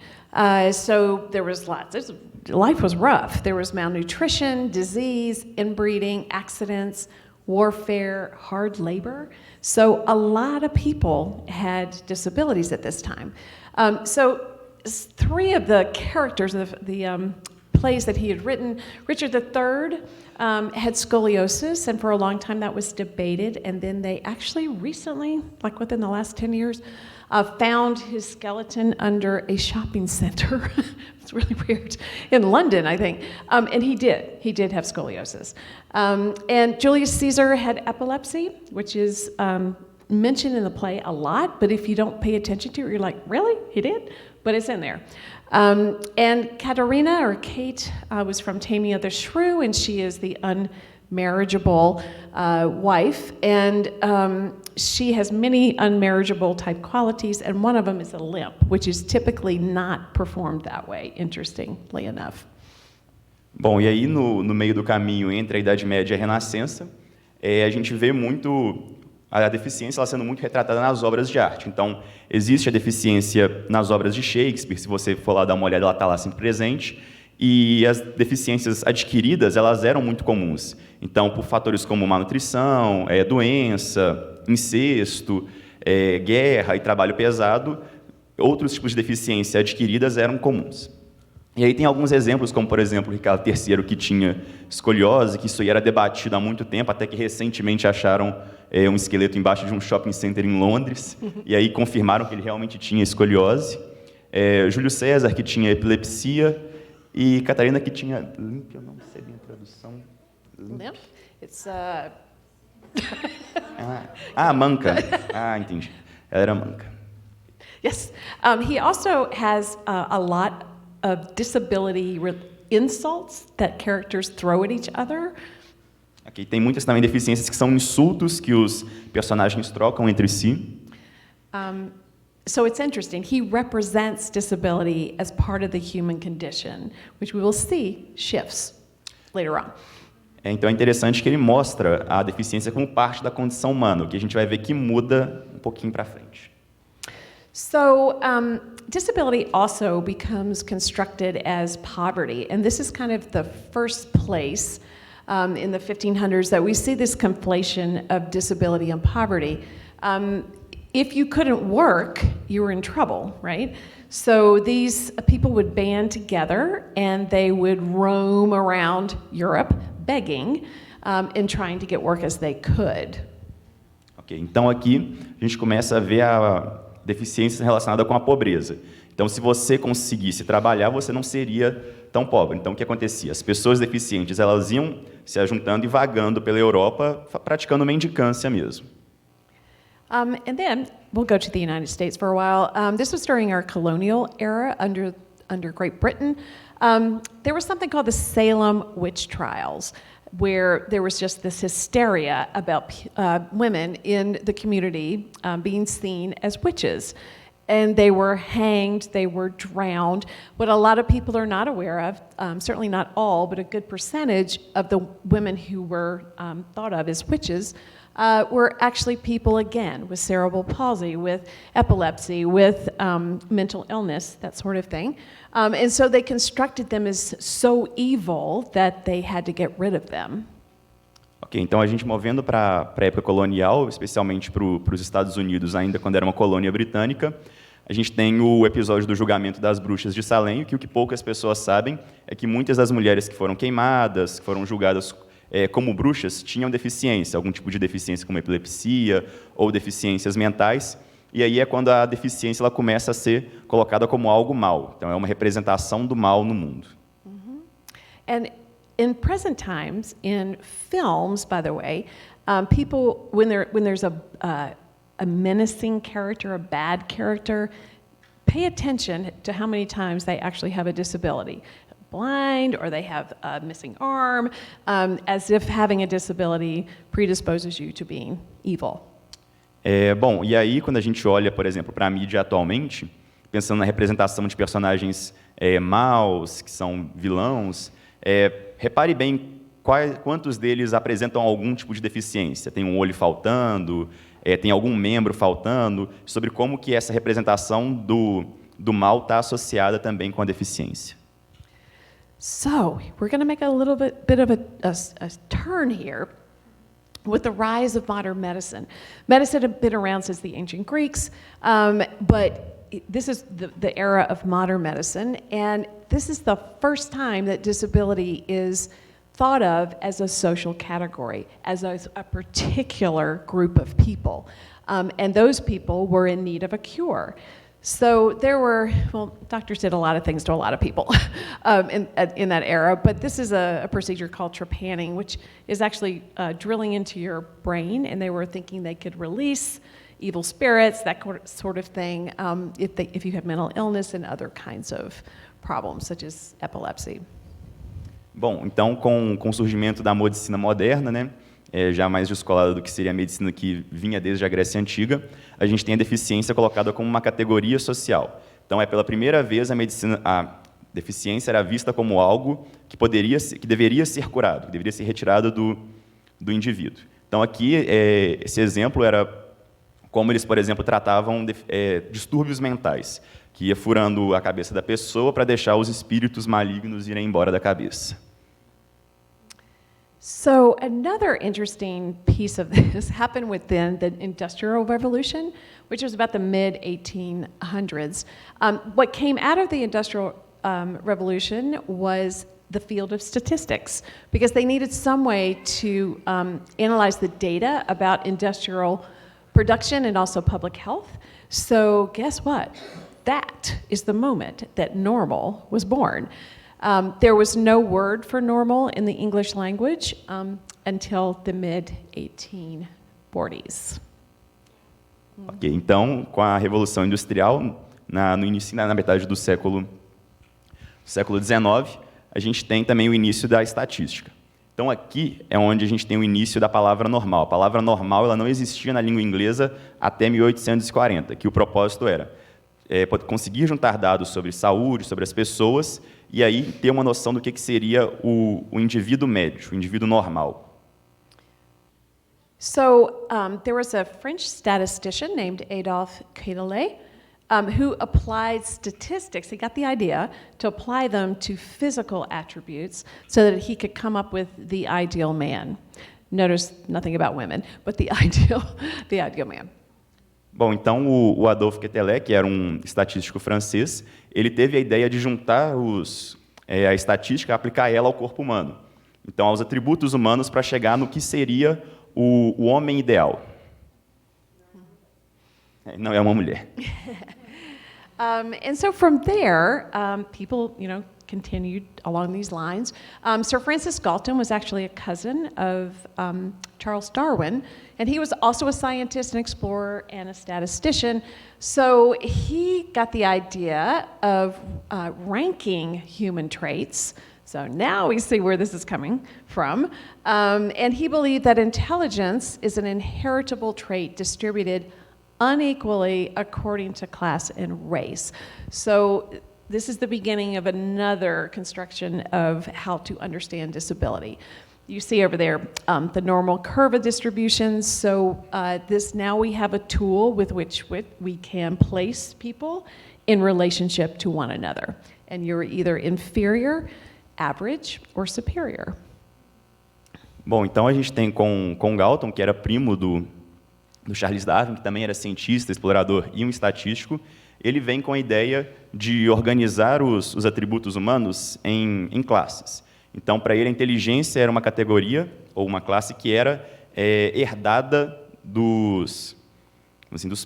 So there was lots. Life was rough. There was malnutrition, disease, inbreeding, accidents, warfare, hard labor. So a lot of people had disabilities at this time. So three of the characters of the plays that he had written, Richard III had scoliosis, and for a long time that was debated, and then they actually recently, like within the last 10 years, found his skeleton under a shopping center. It's really weird. In London, I think. And he did have scoliosis. And Julius Caesar had epilepsy, which is mentioned in the play a lot, but if you don't pay attention to it, you're like, really? He did? But it's in there. And Katerina, or Kate, was from Taming of the Shrew, and she is the unmarriageable wife. And she has many unmarriageable type qualities, and one of them is a limp, which is typically not performed that way, interestingly enough. Bom, e aí no meio do caminho entre a Idade Média e a Renascença, a gente vê muito a deficiência ela sendo muito retratada nas obras de arte. Então, existe a deficiência nas obras de Shakespeare, se você for lá dar uma olhada, ela está lá sempre presente, e as deficiências adquiridas, elas eram muito comuns. Então, por fatores como malnutrição, doença, incesto, guerra e trabalho pesado, outros tipos de deficiência adquiridas eram comuns. E aí tem alguns exemplos, como, por exemplo, o Ricardo III, que tinha escoliose, que isso aí era debatido há muito tempo, até que recentemente acharam um esqueleto embaixo de um shopping center em Londres, e aí confirmaram que ele realmente tinha escoliose. Júlio César, que tinha epilepsia, e Catarina, que tinha... Limp, eu não sei bem a tradução. Limp? It's... manca. Entendi. Ela era manca. Yes. He also has a lot of disability insults that characters throw at each other. Aqui tem muitas também deficiências que são insultos que os personagens trocam entre si. So it's interesting. He represents disability as part of the human condition, which we will see shifts later on. Então é interessante que ele mostra a deficiência como parte da condição humana, o que a gente vai ver que muda um pouquinho para frente. So disability also becomes constructed as poverty, and this is kind of the first place in the 1500s that we see this conflation of disability and poverty. If you couldn't work, you were in trouble, right? So these people would band together and they would roam around Europe begging and trying to get work as they could. Ok, então aqui a gente começa a ver a deficiência relacionada com a pobreza. Então, se você conseguisse trabalhar, você não seria tão pobre. Então, o que acontecia? As pessoas deficientes, elas iam se ajuntando e vagando pela Europa, praticando mendicância mesmo. And then we'll go to the United States for a while. This was during our colonial era under Great Britain. There was something called the Salem witch trials, where there was just this hysteria about women in the community being seen as witches. And they were hanged, they were drowned. What a lot of people are not aware of, certainly not all, but a good percentage of the women who were thought of as witches were actually people, again, with cerebral palsy, with epilepsy, with mental illness, that sort of thing. And so they constructed them as so evil that they had to get rid of them. Ok, então a gente movendo para a época colonial, especialmente para os Estados Unidos, ainda quando era uma colônia britânica, a gente tem o episódio do julgamento das bruxas de Salem, que o que poucas pessoas sabem é que muitas das mulheres que foram queimadas, que foram julgadas como bruxas, tinham deficiência, algum tipo de deficiência como epilepsia ou deficiências mentais, e aí é quando a deficiência ela começa a ser colocada como algo mal. Então é uma representação do mal no mundo. And in present times, in films, by the way, people, when there's a menacing character, a bad character, pay attention to how many times they actually have a disability. Blind, or they have a missing arm, as if having a disability predisposes you to being evil. Bom, e aí quando a gente olha, por exemplo, para a mídia atualmente, pensando na representação de personagens maus, que são vilãos, repare bem quantos deles apresentam algum tipo de deficiência. Tem um olho faltando, tem algum membro faltando, sobre como que essa representação do mal está associada também com a deficiência. So, we're going to make a little bit of a turn here with the rise of modern medicine. Medicine had been around since the ancient Greeks, but this is the era of modern medicine, and this is the first time that disability is thought of as a social category, as a particular group of people. And those people were in need of a cure. So there were, well, doctors did a lot of things to a lot of people in that era, but this is a procedure called trepanning, which is actually drilling into your brain, and they were thinking they could release evil spirits, that sort of thing, if you had mental illness and other kinds of problems, such as epilepsy. Bom, então, com o surgimento da medicina moderna, né, já mais descolada do que seria a medicina que vinha desde a Grécia Antiga, a gente tem a deficiência colocada como uma categoria social. Então, pela primeira vez, a deficiência era vista como algo que deveria ser curado, que deveria ser retirado do indivíduo. Então, aqui, esse exemplo era como eles, por exemplo, tratavam distúrbios mentais, que ia furando a cabeça da pessoa para deixar os espíritos malignos irem embora da cabeça. So another interesting piece of this happened within the Industrial Revolution, which was about the mid-1800s. What came out of the Industrial Revolution was the field of statistics, because they needed some way to analyze the data about industrial production and also public health. So guess what? That is the moment that normal was born. There was no word for normal in the English language until the mid-1840s. Ok, então, com a Revolução Industrial, no início, na metade do século XIX, a gente tem também o início da estatística. Então, aqui é onde a gente tem o início da palavra normal. A palavra normal ela não existia na língua inglesa até 1840, que o propósito era conseguir juntar dados sobre saúde, sobre as pessoas, e aí ter uma noção do que seria o indivíduo médio, o indivíduo normal. So there was a French statistician named Adolphe Quetelet who applied statistics. He got the idea to apply them to physical attributes so that he could come up with the ideal man. Notice nothing about women, but the ideal man. Bom, então o Adolphe Quetelet, que era um estatístico francês, ele teve a ideia de juntar a estatística, aplicar ela ao corpo humano. Então, aos atributos humanos para chegar no que seria o homem ideal. Não é uma mulher. And so from there, people, continued along these lines. Sir Francis Galton was actually a cousin of Charles Darwin, and he was also a scientist, an explorer, and a statistician. So he got the idea of ranking human traits. So now we see where this is coming from. And he believed that intelligence is an inheritable trait distributed unequally according to class and race. So this is the beginning of another construction of how to understand disability. You see over there the normal curve of distributions. So now we have a tool with which we can place people in relationship to one another. And you're either inferior, average, or superior. Bom, então a gente tem com Galton, que era primo do Charles Darwin, que também era cientista, explorador e um estatístico. Ele vem com a ideia de organizar os atributos humanos em classes. Então, para ele, a inteligência era uma categoria, ou uma classe, que era herdada dos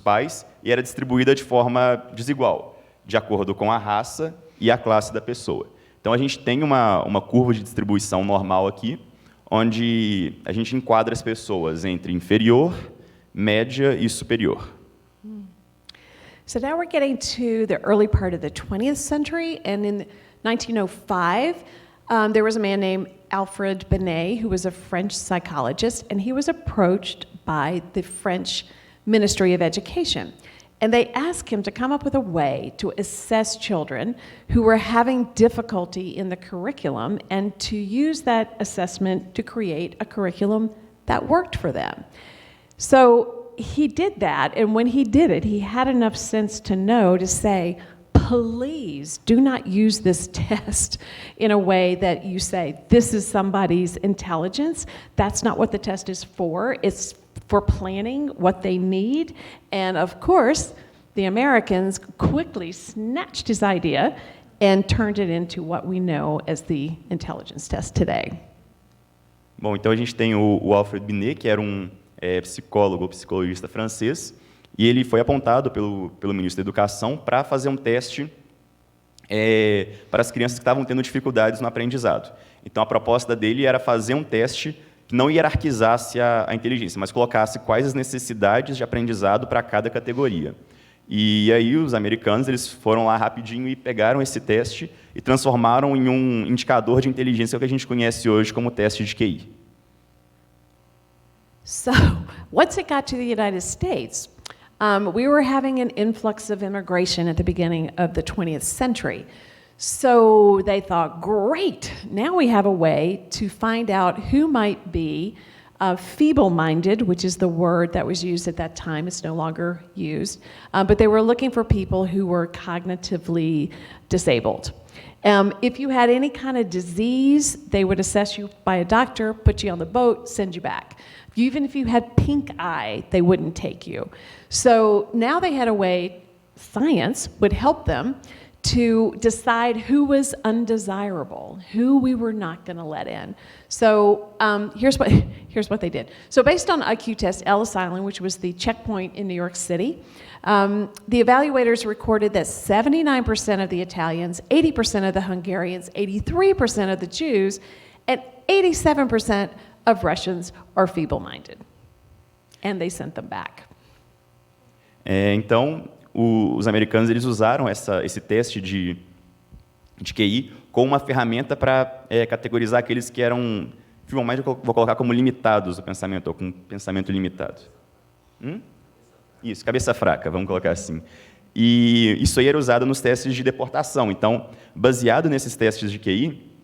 pais e era distribuída de forma desigual, de acordo com a raça e a classe da pessoa. Então, a gente tem uma curva de distribuição normal aqui, onde a gente enquadra as pessoas entre inferior, média e superior. So now we're getting to the early part of the 20th century, and in 1905, there was a man named Alfred Binet, who was a French psychologist, and he was approached by the French Ministry of Education. And they asked him to come up with a way to assess children who were having difficulty in the curriculum and to use that assessment to create a curriculum that worked for them. So he did that, and when he did it, he had enough sense to know to say, please do not use this test in a way that you say, this is somebody's intelligence. That's not what the test is for. It's for planning what they need. And of course, the Americans quickly snatched his idea and turned it into what we know as the intelligence test today. Bom, então a gente tem o Alfred Binet, que era um psicólogo ou psicologista francês, e ele foi apontado pelo ministro da Educação para fazer um teste para as crianças que estavam tendo dificuldades no aprendizado. Então, a proposta dele era fazer um teste que não hierarquizasse a inteligência, mas colocasse quais as necessidades de aprendizado para cada categoria. E aí os americanos eles foram lá rapidinho e pegaram esse teste e transformaram em um indicador de inteligência que a gente conhece hoje como teste de QI. So, once it got to the United States, we were having an influx of immigration at the beginning of the 20th century. So they thought, great, now we have a way to find out who might be feeble-minded, which is the word that was used at that time. It's no longer used. But they were looking for people who were cognitively disabled. If you had any kind of disease, they would assess you by a doctor, put you on the boat, send you back. Even if you had pink eye, they wouldn't take you. So now they had a way, science would help them to decide who was undesirable, who we were not going to let in. So here's what they did. So based on IQ test Ellis Island, which was the checkpoint in New York City, the evaluators recorded that 79% of the Italians, 80% of the Hungarians, 83% of the Jews, and 87% of Russians are feeble-minded. And they sent them back. Então, os americanos eles usaram esse teste de QI como uma ferramenta para categorizar aqueles que eram, mais vou colocar como limitados do pensamento, ou com pensamento limitado. Isso, cabeça fraca, vamos colocar assim. E isso aí era usado nos testes de deportação. Então, baseado nesses testes de QI,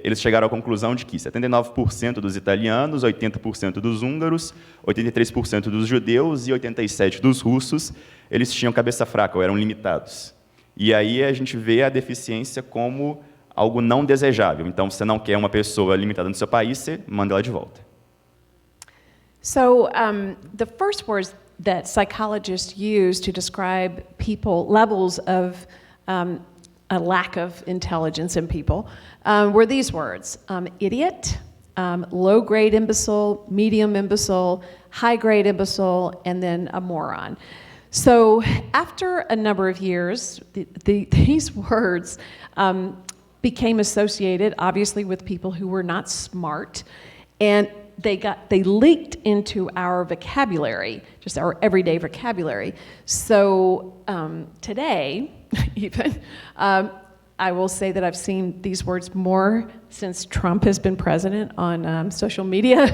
eles chegaram à conclusão de que 79% dos italianos, 80% dos húngaros, 83% dos judeus e 87% dos russos, eles tinham cabeça fraca, ou eram limitados. E aí a gente vê a deficiência como algo não desejável. Então, você não quer uma pessoa limitada no seu país, você manda ela de volta. So the first words that psychologists use to describe people, levels of a lack of intelligence in people, were these words: idiot, low-grade imbecile, medium imbecile, high-grade imbecile, and then a moron. So after a number of years, these words became associated, obviously, with people who were not smart, and they leaked into our vocabulary, just our everyday vocabulary. So today, even, I will say that I've seen these words more since Trump has been president on social media,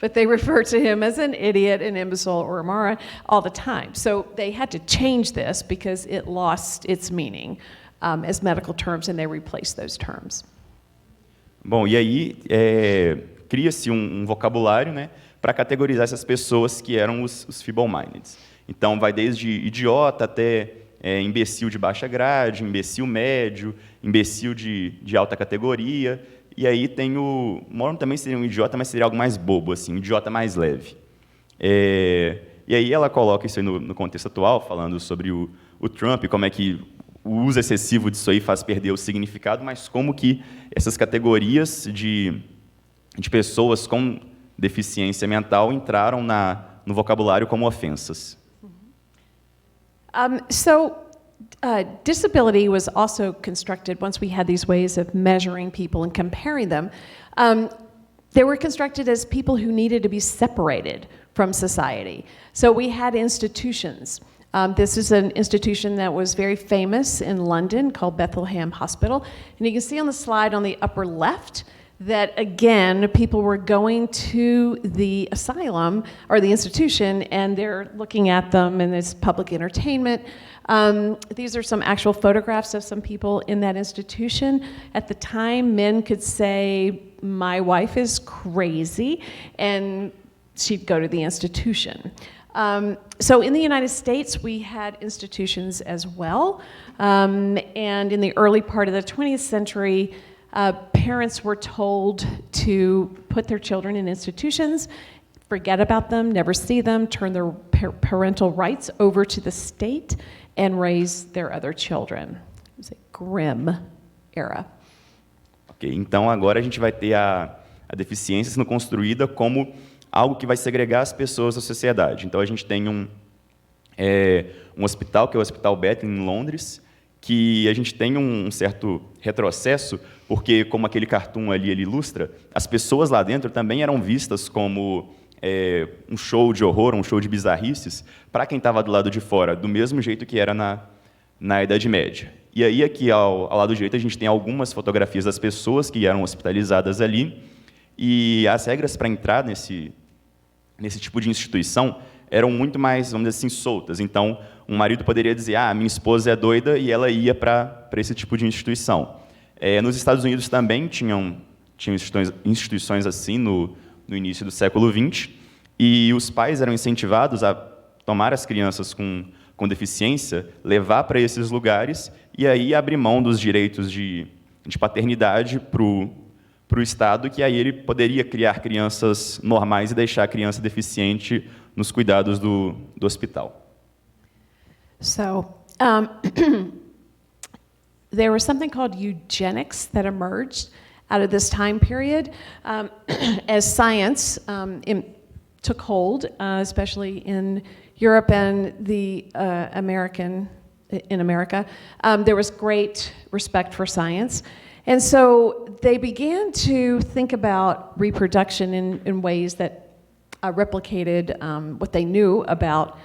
but they refer to him as an idiot, an imbecile, or a moron all the time. So they had to change this because it lost its meaning as medical terms, and they replaced those terms. Bom, e aí cria-se um vocabulário, né, para categorizar essas pessoas que eram os feeble-minded. Então, vai desde idiota até imbecil de baixa grade, imbecil médio, imbecil de alta categoria, e aí tem o moron também seria um idiota, mas seria algo mais bobo, assim, um idiota mais leve. E aí ela coloca isso aí no contexto atual, falando sobre o Trump, como é que o uso excessivo disso aí faz perder o significado, mas como que essas categorias de pessoas com deficiência mental entraram no vocabulário como ofensas. So disability was also constructed, once we had these ways of measuring people and comparing them, they were constructed as people who needed to be separated from society. So we had institutions. This is an institution that was very famous in London called Bethlehem Hospital. And you can see on the slide on the upper left that, again, people were going to the asylum or the institution, and they're looking at them, and there's public entertainment. These are some actual photographs of some people in that institution. At the time, men could say, "My wife is crazy," and she'd go to the institution. So in the United States, we had institutions as well. And in the early part of the 20th century, parents were told to put their children in institutions, forget about them, never see them, turn their parental rights over to the state, and raise their other children. It was a grim era. Ok, então agora a gente vai ter a deficiência sendo construída como algo que vai segregar as pessoas da sociedade. Então a gente tem um hospital, que é o Hospital Bethlehem, em Londres, que a gente tem um certo retrocesso, porque, como aquele cartoon ali ele ilustra, as pessoas lá dentro também eram vistas como um show de horror, um show de bizarrices, para quem estava do lado de fora, do mesmo jeito que era na Idade Média. E aí, aqui ao lado direito, a gente tem algumas fotografias das pessoas que eram hospitalizadas ali, e as regras para entrar nesse tipo de instituição eram muito mais, vamos dizer assim, soltas. Então, um marido poderia dizer, minha esposa é doida, e ela ia para esse tipo de instituição. Nos Estados Unidos também tinham instituições assim no início do século XX, e os pais eram incentivados a tomar as crianças com deficiência, levar para esses lugares, e aí abrir mão dos direitos de paternidade para o Estado, que aí ele poderia criar crianças normais e deixar a criança deficiente nos cuidados do hospital. So, there was something called eugenics that emerged out of this time period as science took hold, especially in Europe and in America. There was great respect for science. And so they began to think about reproduction in ways that replicated what they knew about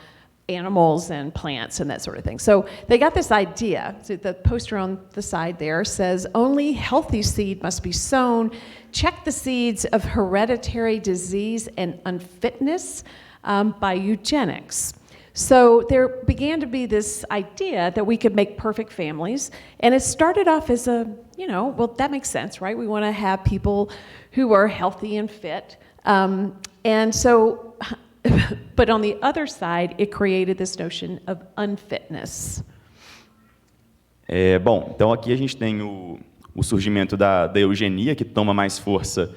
animals and plants and that sort of thing. So they got this idea. So the poster on the side there says, only healthy seed must be sown. Check the seeds of hereditary disease and unfitness by eugenics. So there began to be this idea that we could make perfect families. And it started off as well, that makes sense, right? We want to have people who are healthy and fit. But on the other side, it created this notion of unfitness. Bom, então aqui a gente tem o surgimento da eugenia, que toma mais força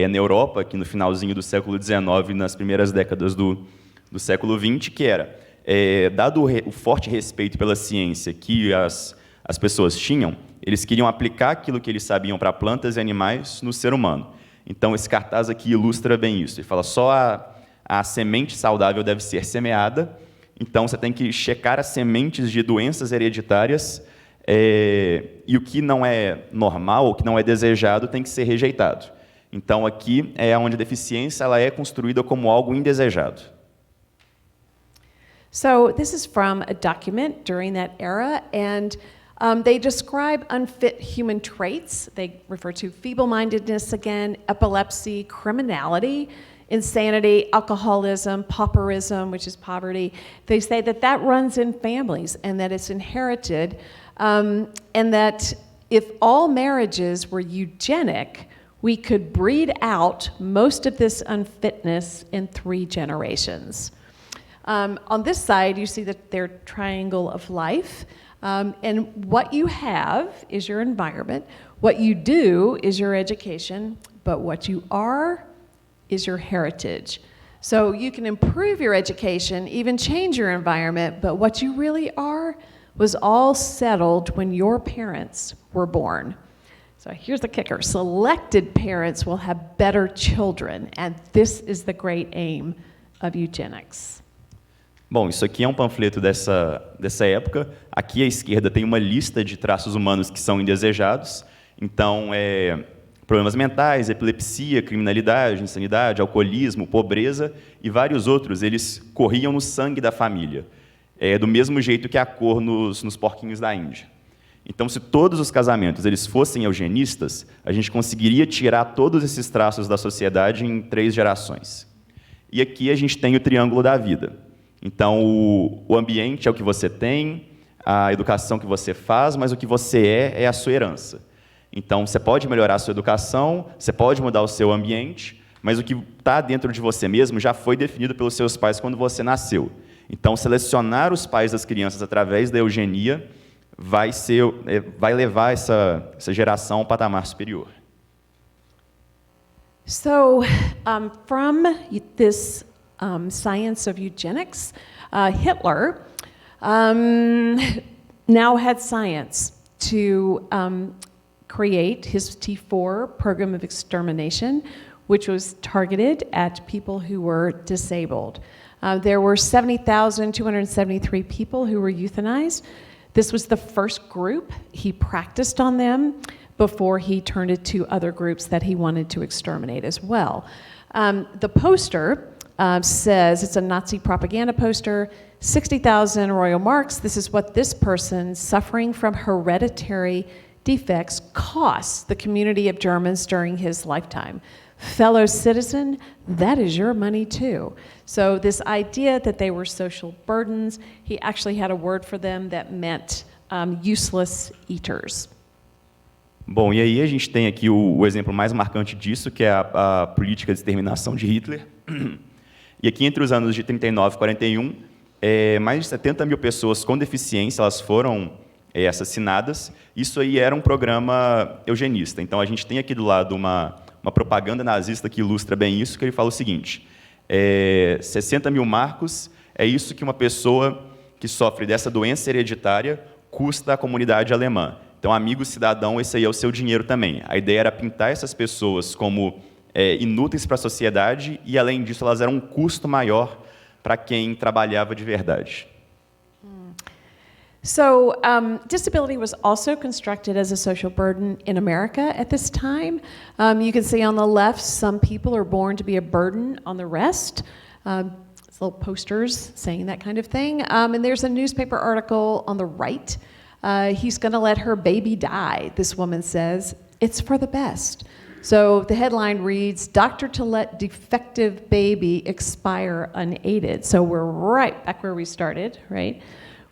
na Europa, aqui no finalzinho do século XIX, nas primeiras décadas do século XX, que era, dado o forte respeito pela ciência que as pessoas tinham, eles queriam aplicar aquilo que eles sabiam para plantas e animais no ser humano. Então, esse cartaz aqui ilustra bem isso. Ele fala, só a semente saudável deve ser semeada, então você tem que checar as sementes de doenças hereditárias, e o que não é normal, o que não é desejado, tem que ser rejeitado. Então, aqui é onde a deficiência ela é construída como algo indesejado. So this is from a document during that era, and they describe unfit human traits. They refer to feeble-mindedness again, epilepsy, criminality, insanity, alcoholism, pauperism, which is poverty. They say that runs in families and that it's inherited, and that if all marriages were eugenic, we could breed out most of this unfitness in 3 generations. On this side, you see their triangle of life. And what you have is your environment. What you do is your education. But what you are is your heritage. So you can improve your education, even change your environment, but what you really are was all settled when your parents were born. So here's the kicker. Selected parents will have better children, and this is the great aim of eugenics. Bom, isso aqui é um panfleto dessa época. Aqui à esquerda tem uma lista de traços humanos que são indesejados. Então, problemas mentais, epilepsia, criminalidade, insanidade, alcoolismo, pobreza e vários outros, eles corriam no sangue da família. Do mesmo jeito que a cor nos porquinhos da Índia. Então, se todos os casamentos eles fossem eugenistas, a gente conseguiria tirar todos esses traços da sociedade em 3 gerações. E aqui a gente tem o triângulo da vida. Então, o ambiente é o que você tem, a educação que você faz, mas o que você é a sua herança. Então, você pode melhorar a sua educação, você pode mudar o seu ambiente, mas o que está dentro de você mesmo já foi definido pelos seus pais quando você nasceu. Então, selecionar os pais das crianças através da eugenia vai levar essa geração a um patamar superior. So, from this science of eugenics, Hitler now had science to create his T4 program of extermination, which was targeted at people who were disabled. There were 70,273 people who were euthanized. This was the first group. He practiced on them before he turned it to other groups that he wanted to exterminate as well. The poster says, it's a Nazi propaganda poster, 60,000 royal marks. This is what this person suffering from hereditary defects costs the community of Germans during his lifetime. Fellow citizen, that is your money too. So this idea that they were social burdens, he actually had a word for them that meant useless eaters. Bom, e aí a gente tem aqui o exemplo mais marcante disso, que é a política de exterminação de Hitler. E aqui, entre os anos de 39 e 41, mais de 70 mil pessoas com deficiência elas foram assassinadas. Isso aí era um programa eugenista. Então, a gente tem aqui do lado uma propaganda nazista que ilustra bem isso, que ele fala o seguinte, 60 mil marcos é isso que uma pessoa que sofre dessa doença hereditária custa à comunidade alemã. Então, amigo cidadão, esse aí é o seu dinheiro também. A ideia era pintar essas pessoas como inúteis para a sociedade e, além disso, elas eram um custo maior para quem trabalhava de verdade. So, disability was also constructed as a social burden in America at this time. You can see on the left, some people are born to be a burden on the rest. Little posters saying that kind of thing. And there's a newspaper article on the right. He's going to let her baby die, this woman says. It's for the best. So the headline reads, "Doctor to let defective baby expire unaided." So we're right back where we started, right?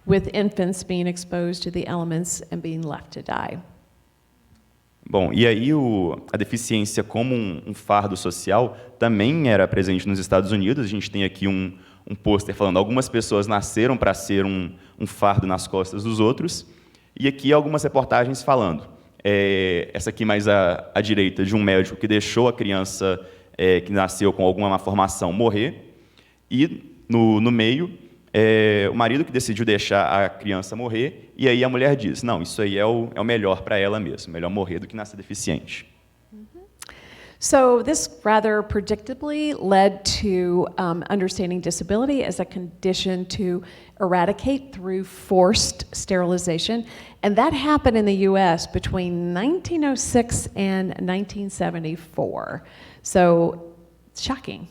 With infants being exposed to the elements and being left to die. Bom, e aí a deficiência como um fardo social também era presente nos Estados Unidos. A gente tem aqui um pôster falando algumas pessoas nasceram para ser um fardo nas costas dos outros. E aqui algumas reportagens falando. Essa aqui mais à direita, de um médico que deixou a criança que nasceu com alguma malformação morrer. E no meio, o marido que decidiu deixar a criança morrer, e aí a mulher diz, não, isso aí é o melhor para ela mesmo, melhor morrer do que nascer deficiente. So this rather predictably led to understanding disability as a condition to eradicate through forced sterilization. And that happened in the US between 1906 and 1974. So shocking,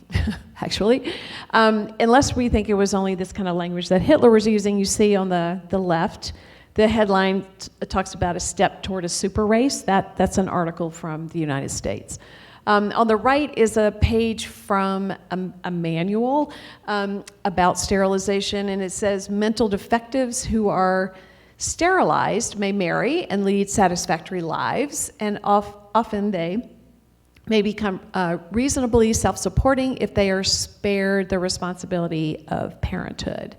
actually. Unless we think it was only this kind of language that Hitler was using, you see on the left, the headline talks about a step toward a super race. That's an article from the United States. On the right is a page from a manual about sterilization, and it says mental defectives who are sterilized may marry and lead satisfactory lives, and often they may become reasonably self-supporting if they are spared the responsibility of parenthood.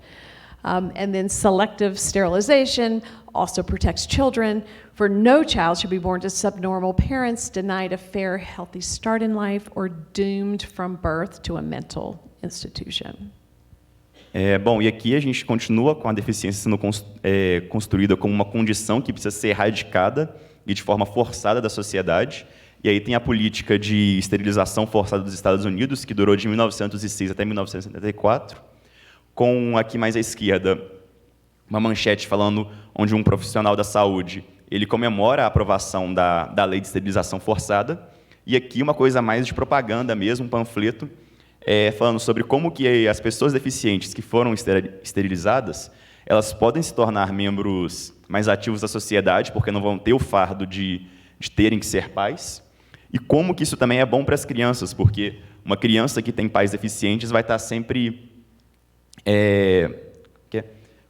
And then selective sterilization also protects children, for no child should be born to subnormal parents, denied a fair, healthy start in life, or doomed from birth to a mental institution. Bom, e aqui a gente continua com a deficiência sendo construída como uma condição que precisa ser erradicada e de forma forçada da sociedade. E aí tem a política de esterilização forçada dos Estados Unidos, que durou de 1906 até 1974. com aqui mais à esquerda uma manchete falando onde um profissional da saúde ele comemora a aprovação da lei de esterilização forçada, e aqui uma coisa mais de propaganda mesmo, um panfleto, falando sobre como que as pessoas deficientes que foram esterilizadas, elas podem se tornar membros mais ativos da sociedade, porque não vão ter o fardo de terem que ser pais, e como que isso também é bom para as crianças, porque uma criança que tem pais deficientes vai estar sempre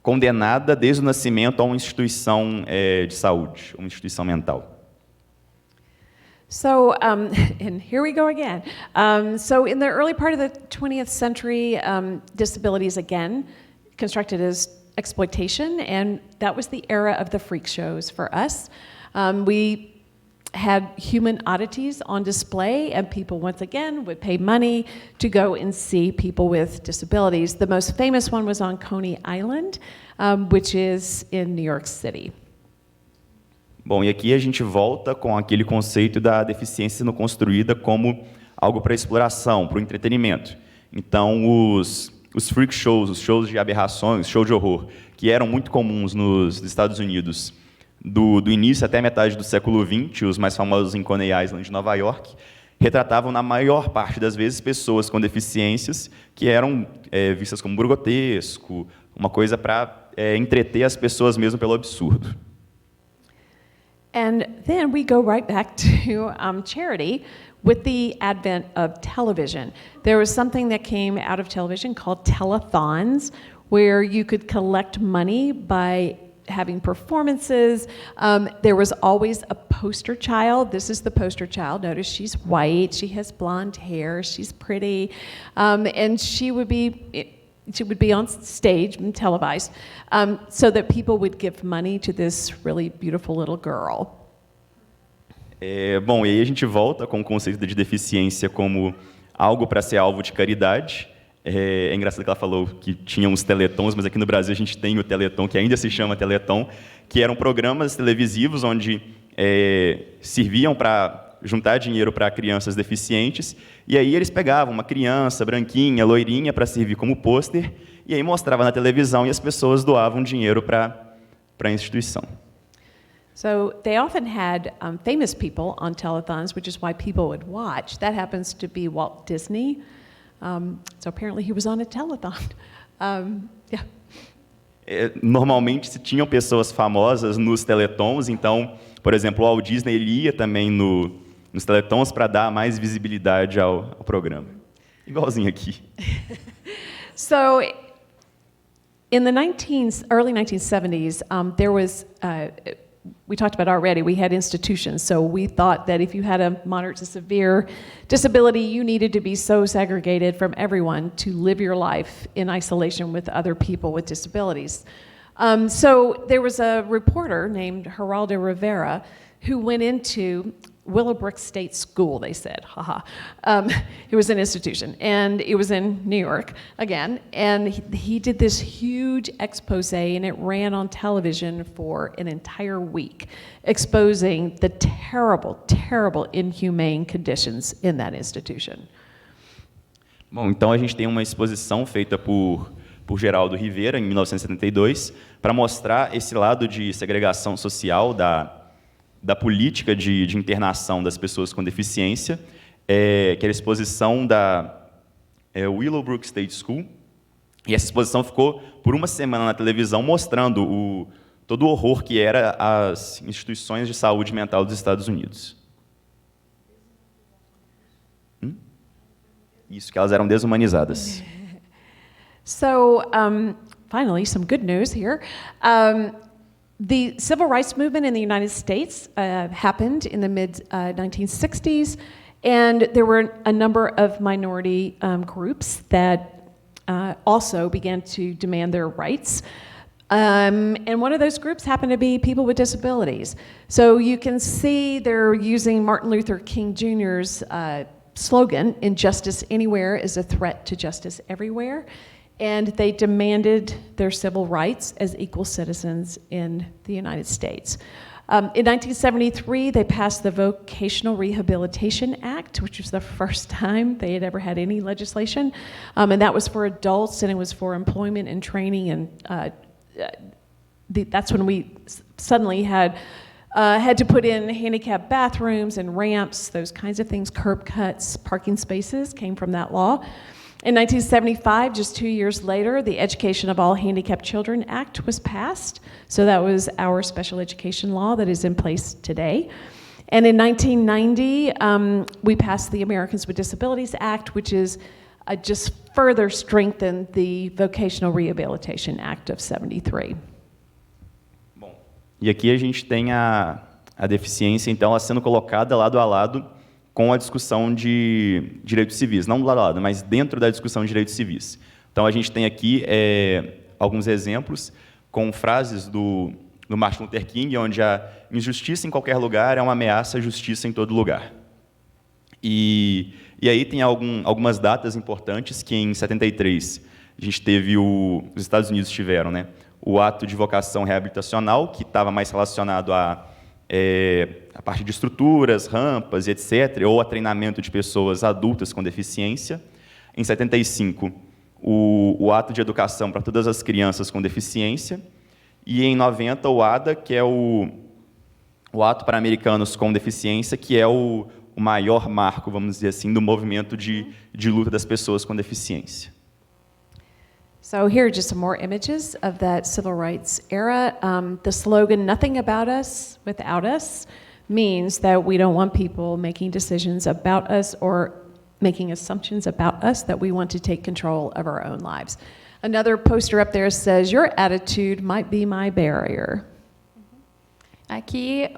condenada desde o nascimento a uma instituição de saúde, uma instituição mental. So, and here we go again. So in the early part of the 20th century, disability is again constructed as exploitation, and that was the era of the freak shows for us. We had human oddities on display, and people once again would pay money to go and see people with disabilities. The most famous one was on Coney Island, which is in New York City. Bom, e aqui a gente volta com aquele conceito da deficiência sendo construída como algo para exploração, para o entretenimento. Então, os freak shows, os shows de aberrações, shows de horror, que eram muito comuns nos Estados Unidos, do início até a metade do século XX, os mais famosos em Coney Island, Nova York, retratavam, na maior parte das vezes, pessoas com deficiências que eram vistas como grotesco, uma coisa para entreter as pessoas mesmo pelo absurdo. And then we go right back to charity with the advent of television. There was something that came out of television called telethons, where you could collect money by having performances. There was always a poster child. This is the poster child. Notice she's white, she has blonde hair, she's pretty, and she would be on stage and televised, so that people would give money to this really beautiful little girl. Bom, e aí a gente volta com o conceito de deficiência como algo para ser alvo de caridade. É engraçado que ela falou que tinha uns teletons, mas aqui no Brasil a gente tem o Teleton, que ainda se chama Teleton, que eram programas televisivos onde serviam para juntar dinheiro para crianças deficientes, e aí eles pegavam uma criança branquinha, loirinha, para servir como pôster, e aí mostrava na televisão e as pessoas doavam dinheiro para a instituição. So they often had famous people on telethons, which is why people would watch. That happens to be Walt Disney. So apparently he was on a telethon. Yeah. Normalmente se tinham pessoas famosas nos teletons, então, por exemplo, o Walt Disney ele ia também nos teletons para dar mais visibilidade ao programa. Igualzinho aqui. So in the early 1970s, there was, we talked about already, we had institutions. So we thought that if you had a moderate to severe disability, you needed to be so segregated from everyone to live your life in isolation with other people with disabilities. So there was a reporter named Geraldo Rivera who went into Willowbrook State School, they said, haha. It was an institution, and it was in New York, again, and he did this huge expose, and it ran on television for an entire week, exposing the terrible, terrible, inhumane conditions in that institution. Bom, então a gente tem uma exposição feita por Geraldo Rivera, em 1972, para mostrar esse lado de segregação social da política de internação das pessoas com deficiência, que era a exposição da Willowbrook State School. E essa exposição ficou por uma semana na televisão mostrando todo o horror que era as instituições de saúde mental dos Estados Unidos. Isso, que elas eram desumanizadas. So, finally, some good news here. The civil rights movement in the United States happened in the mid-1960s, and there were a number of minority groups that also began to demand their rights. And one of those groups happened to be people with disabilities. So you can see they're using Martin Luther King Jr.'s slogan, "Injustice anywhere is a threat to justice everywhere." And they demanded their civil rights as equal citizens in the United States. In 1973, they passed the Vocational Rehabilitation Act, which was the first time they had ever had any legislation. And that was for adults, and it was for employment and training. And that's when we suddenly had to put in handicapped bathrooms and ramps, those kinds of things, curb cuts, parking spaces came from that law. In 1975, just 2 years later, the Education of All Handicapped Children Act was passed. So that was our special education law that is in place today. And in 1990, we passed the Americans with Disabilities Act, which is just further strengthened the Vocational Rehabilitation Act of 73. Bom, e aqui a gente tem a deficiência, então, ela sendo colocada lado a lado com a discussão de direitos civis, não do lado a lado, mas dentro da discussão de direitos civis. Então, a gente tem aqui alguns exemplos com frases do Martin Luther King, onde a injustiça em qualquer lugar é uma ameaça à justiça em todo lugar. E aí tem algumas datas importantes que, em 73, a gente teve os Estados Unidos tiveram, né, o ato de vocação reabilitacional, que estava mais relacionado a parte de estruturas, rampas e etc., ou a treinamento de pessoas adultas com deficiência. Em 75, o ato de educação para todas as crianças com deficiência. E em 90, o ADA, que é o ato para americanos com deficiência, que é o maior marco, vamos dizer assim, do movimento de luta das pessoas com deficiência. So here are just some more images of that civil rights era. The slogan, "Nothing about us without us," means that we don't want people making decisions about us or making assumptions about us, that we want to take control of our own lives. Another poster up there says, "Your attitude might be my barrier." Aqui,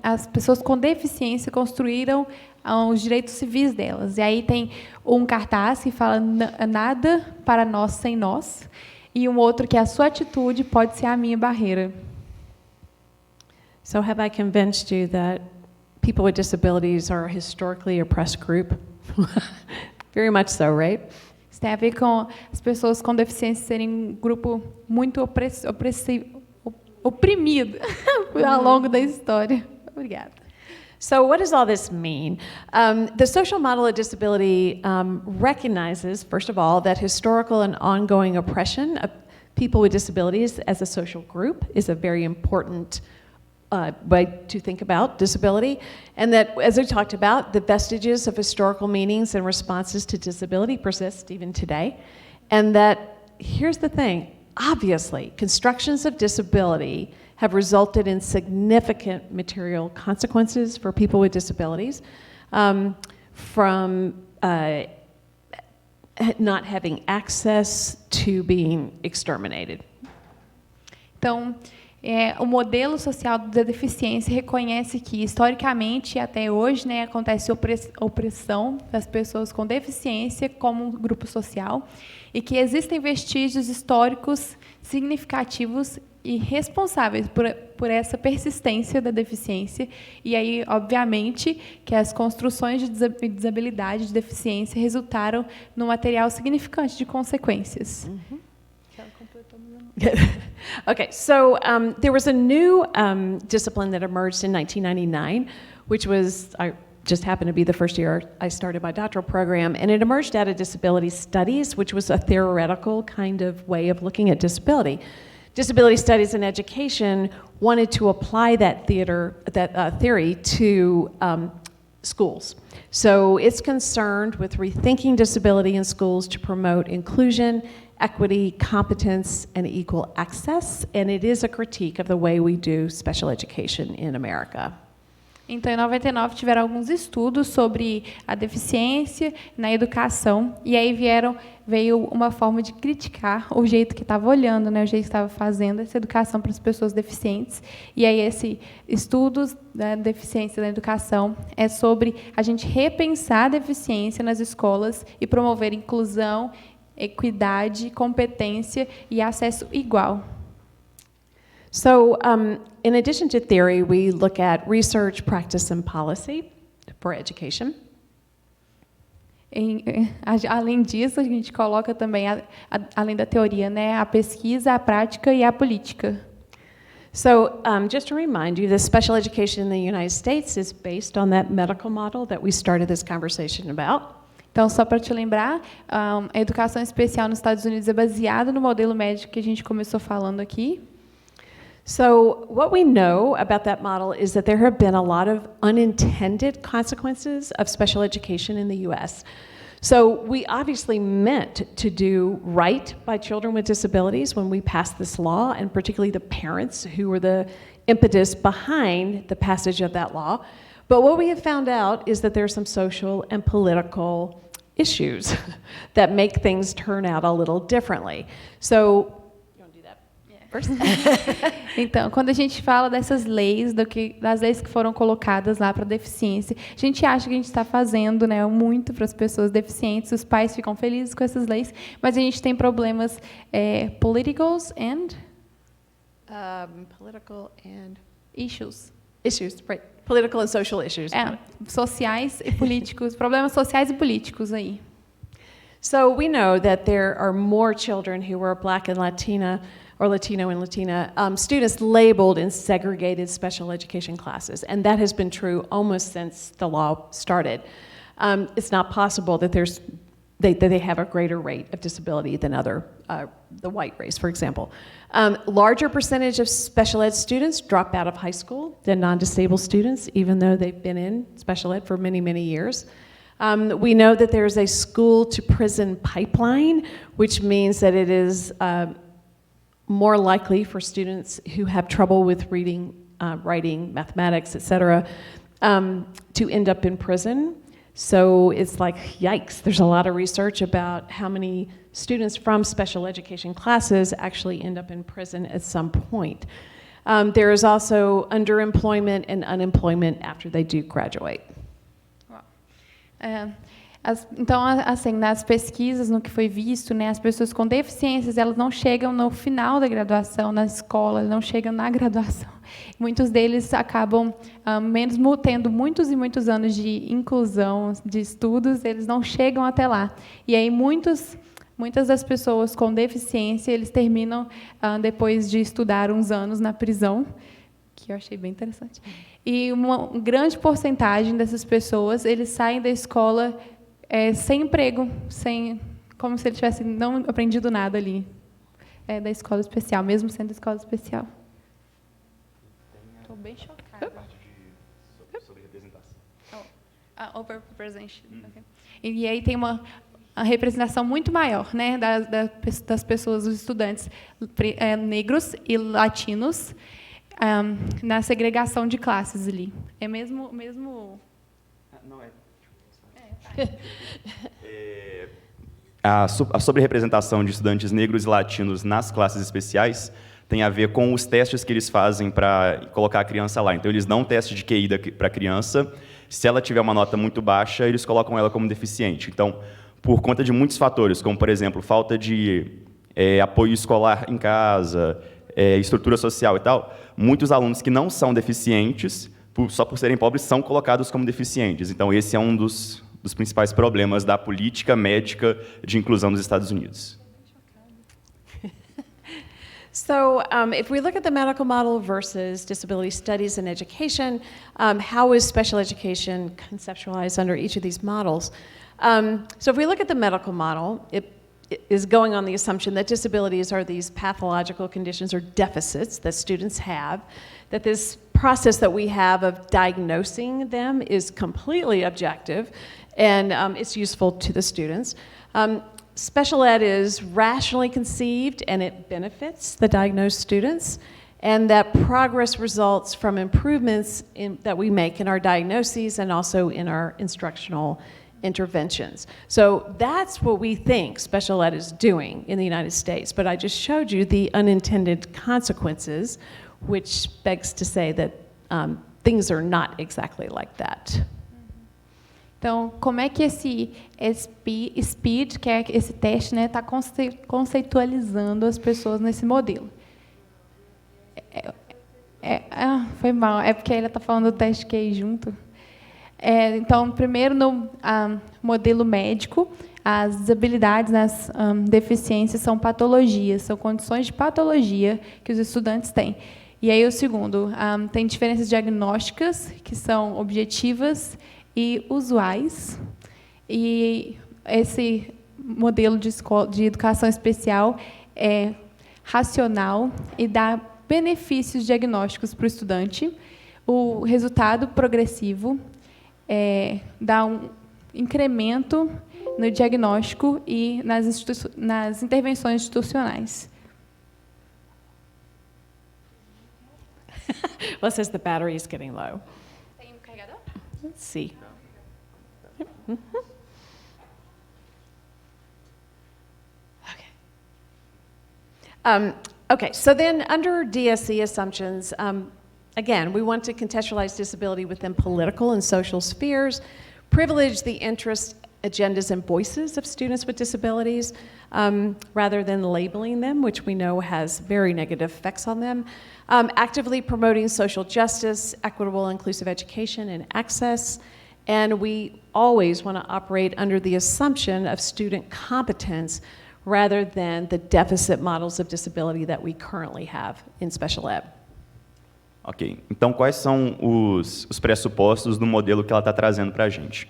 as pessoas com deficiência construíram os direitos civis delas. E aí tem um cartaz que fala nada para nós sem nós, e um outro que a sua atitude pode ser a minha barreira. So have I convinced you that people with disabilities are a historically oppressed group? Very much so, right? Isso tem a ver com as pessoas com deficiência serem um grupo muito oprimido ao longo da história. Obrigada. So what does all this mean? The social model of disability recognizes, first of all, that historical and ongoing oppression of people with disabilities as a social group is a very important way to think about disability, and that, as we talked about, the vestiges of historical meanings and responses to disability persist even today, and that, here's the thing, obviously, constructions of disability have resulted in significant material consequences for people with disabilities, from not having access to being exterminated. Então, o modelo social da deficiência reconhece que, historicamente, até hoje, né, acontece opressão das pessoas com deficiência como um grupo social, e que existem vestígios históricos significativos e responsáveis por essa persistência da deficiência. E aí, obviamente, que as construções de desabilidade, de deficiência, resultaram num material significante de consequências. Okay, so there was a new discipline that emerged in 1999, which was, I just happened to be the first year I started my doctoral program, and it emerged out of disability studies, which was a theoretical kind of way of looking at disability. Disability studies in education wanted to apply that theory to schools. So it's concerned with rethinking disability in schools to promote inclusion, equity, competence, and equal access, and it is a critique of the way we do special education in America. Então, em 99, tiveram alguns estudos sobre a deficiência na educação, e aí veio uma forma de criticar o jeito que estava olhando, né, o jeito que estava fazendo essa educação para as pessoas deficientes. E aí esse estudos da deficiência na educação é sobre a gente repensar a deficiência nas escolas e promover inclusão, equidade, competência e acesso igual. So, in addition to theory, we look at research, practice, and policy for education. Além disso, a gente coloca também, além da teoria, né, a pesquisa, a prática e a política. So just to remind you, the special education in the United States is based on that medical model that we started this conversation about. Então, só para te lembrar, a educação especial nos Estados Unidos é baseada no modelo médico que a gente começou falando aqui. So what we know about that model is that there have been a lot of unintended consequences of special education in the U.S. So we obviously meant to do right by children with disabilities when we passed this law, and particularly the parents who were the impetus behind the passage of that law. But what we have found out is that there are some social and political issues that make things turn out a little differently. So Então, quando a gente fala dessas leis, das leis que foram colocadas lá para deficiência, a gente acha que a gente está fazendo, né, muito para as pessoas deficientes, os pais ficam felizes com essas leis, mas a gente tem problemas politicals and political and issues, right? Political and social issues. Sociais e políticos, problemas sociais e políticos aí. So we know that there are more children who are Black and Latina or Latino and Latina students labeled in segregated special education classes, and that has been true almost since the law started. It's not possible that they have a greater rate of disability than the white race, for example. Larger percentage of special ed students drop out of high school than non-disabled students, even though they've been in special ed for many, many years. We know that there's a school-to-prison pipeline, which means that it is more likely for students who have trouble with reading, writing, mathematics, etc., to end up in prison. So it's like, yikes, there's a lot of research about how many students from special education classes actually end up in prison at some point. There is also underemployment and unemployment after they do graduate. Então, assim, nas pesquisas, no que foi visto, né, as pessoas com deficiências, elas não chegam no final da graduação, na escola, não chegam na graduação. Muitos deles acabam, mesmo tendo muitos e muitos anos de inclusão, de estudos, eles não chegam até lá. E aí, muitas das pessoas com deficiência, eles terminam, depois de estudar uns anos na prisão, que eu achei bem interessante. E uma grande porcentagem dessas pessoas, eles saem da escola sem emprego, como se ele tivesse não aprendido nada ali da escola especial, mesmo sendo escola especial. Estou bem chocada. Sobre representação. Overrepresentation. Okay. E aí tem uma representação muito maior, né, das pessoas, dos estudantes negros e latinos na segregação de classes ali. É mesmo. Não é. A sobre-representação de estudantes negros e latinos nas classes especiais tem a ver com os testes que eles fazem para colocar a criança lá. Então, eles dão um teste de QI para a criança. Se ela tiver uma nota muito baixa, eles colocam ela como deficiente. Então, por conta de muitos fatores, como, por exemplo, falta de apoio escolar em casa, estrutura social e tal, muitos alunos que não são deficientes, só por serem pobres, são colocados como deficientes. Então, esse é um dos principais problemas da política médica de inclusão nos Estados Unidos. So if we look at the medical model versus disability studies and education, how is special education conceptualized under each of these models? So if we look at the medical model, it is going on the assumption that disabilities are these pathological conditions or deficits that students have, that this process that we have of diagnosing them is completely objective, and it's useful to the students. Special ed is rationally conceived, and it benefits the diagnosed students, and that progress results from improvements that we make in our diagnoses and also in our instructional interventions. So that's what we think special ed is doing in the United States, but I just showed you the unintended consequences, which begs to say that things are not exactly like that. Então, como é que esse SPEED, que é esse teste, né, está conceitualizando as pessoas nesse modelo? Foi mal, é porque ela está falando do teste QI junto. Então, primeiro, no modelo médico, as desabilidades, deficiências são patologias, são condições de patologia que os estudantes têm. E aí o segundo, tem diferenças diagnósticas que são objetivas e usuais. E esse modelo de educação especial é racional e dá benefícios diagnósticos para o estudante. O resultado progressivo dá um incremento no diagnóstico e nas intervenções institucionais. Well, it says the battery is getting low. Tem carregador? Let's see. Okay, so then under DSE assumptions, again, we want to contextualize disability within political and social spheres, privilege the interests, agendas, and voices of students with disabilities, rather than labeling them, which we know has very negative effects on them, actively promoting social justice, equitable, inclusive education, and access. And we always want to operate under the assumption of student competence rather than the deficit models of disability that we currently have in special ed. Ok, então quais são os pressupostos do modelo que ela está trazendo para a gente?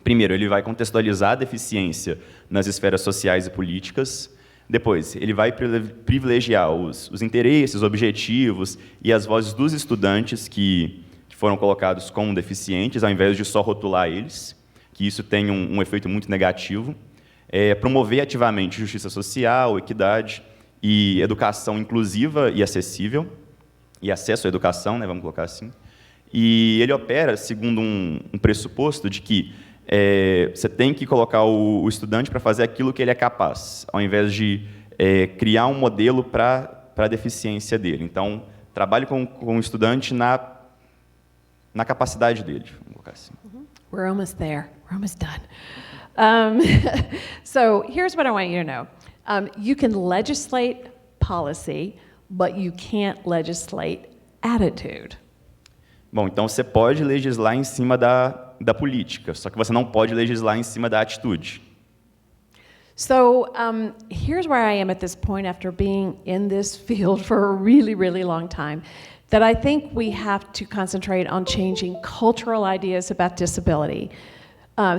Primeiro, ele vai contextualizar a deficiência nas esferas sociais e políticas. Depois, ele vai privilegiar os interesses, objetivos e as vozes dos estudantes que foram colocados como deficientes, ao invés de só rotular eles, que isso tem um efeito muito negativo. Promover ativamente justiça social, equidade e educação inclusiva e acessível, e acesso à educação, né, vamos colocar assim. E ele opera segundo um pressuposto de que você tem que colocar o estudante para fazer aquilo que ele é capaz, ao invés de criar um modelo para a deficiência dele. Então, trabalhe com o estudante na capacidade dele, vamos colocar assim. We're almost there. We're almost done. So here's what I want you to know. You can legislate policy, but you can't legislate attitude. Bom, então você pode legislar em cima da política, só que você não pode legislar em cima da atitude. So here's where I am at this point after being in this field for a really, really long time, that I think we have to concentrate on changing cultural ideas about disability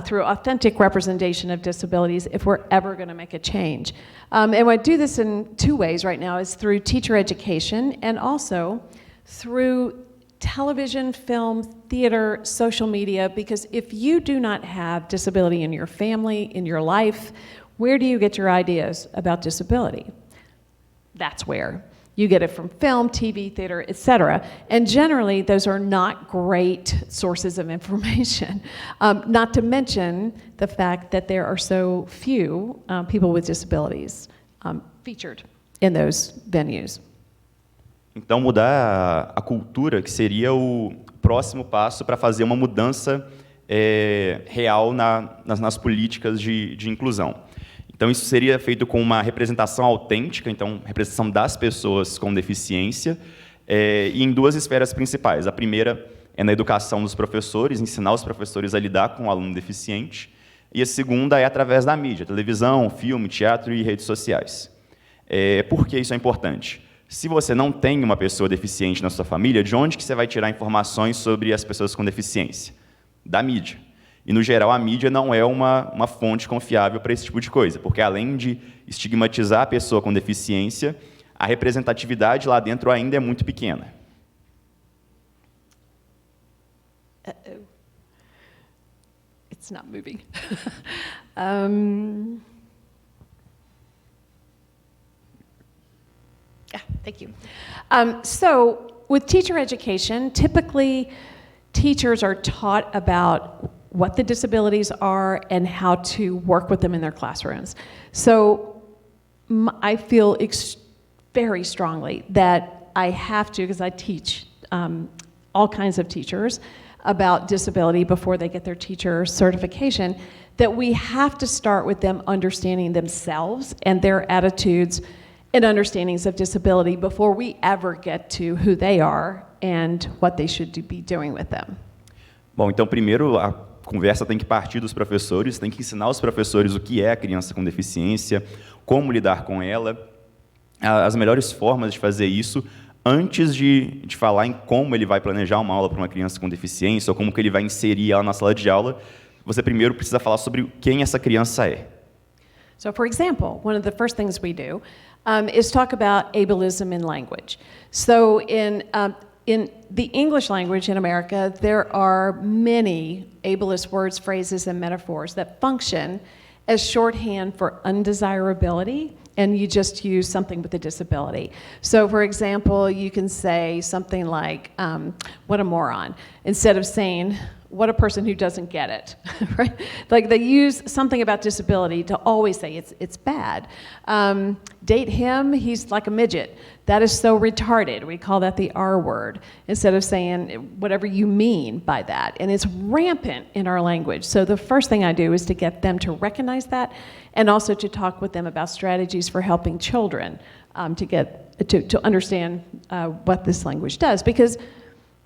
through authentic representation of disabilities if we're ever going to make a change. And I do this in two ways right now, is through teacher education and also through television, film, theater, social media, because if you do not have disability in your family, in your life, where do you get your ideas about disability? That's where. You get it from film, TV, theater, etc. And generally, those are not great sources of information. Not to mention the fact that there are so few people with disabilities featured in those venues. Então, mudar a cultura, que seria o próximo passo para fazer uma mudança real nas políticas de inclusão. Então, isso seria feito com uma representação autêntica, então, representação das pessoas com deficiência, e em duas esferas principais. A primeira é na educação dos professores, ensinar os professores a lidar com o aluno deficiente, e a segunda é através da mídia, televisão, filme, teatro e redes sociais. Por que isso é importante? Se você não tem uma pessoa deficiente na sua família, de onde que você vai tirar informações sobre as pessoas com deficiência? Da mídia. E, no geral, a mídia não é uma fonte confiável para esse tipo de coisa, porque, além de estigmatizar a pessoa com deficiência, a representatividade lá dentro ainda é muito pequena. Uh-oh. It's not moving. Thank you. So with teacher education, typically teachers are taught about what the disabilities are and how to work with them in their classrooms. So I feel very strongly that I have to, because I teach all kinds of teachers about disability before they get their teacher certification, that we have to start with them understanding themselves and their attitudes and understandings of disability before we ever get to who they are and what they should be doing with them. Bom, então, primeiro, a conversa tem que partir dos professores, tem que ensinar os professores o que é a criança com deficiência, como lidar com ela, as melhores formas de fazer isso antes de falar em como ele vai planejar uma aula para uma criança com deficiência, ou como que ele vai inserir ela na sala de aula, você primeiro precisa falar sobre quem essa criança é. So, for example, one of the first things we do is talk about ableism in language. So, in the English language in America, there are many ableist words, phrases, and metaphors that function as shorthand for undesirability, and you just use something with a disability. So, for example, you can say something like, what a moron, instead of saying, what a person who doesn't get it, right? Like they use something about disability to always say it's bad. Date him, he's like a midget. That is so retarded. We call that the R word, instead of saying whatever you mean by that. And it's rampant in our language. So the first thing I do is to get them to recognize that, and also to talk with them about strategies for helping children to understand what this language does. Because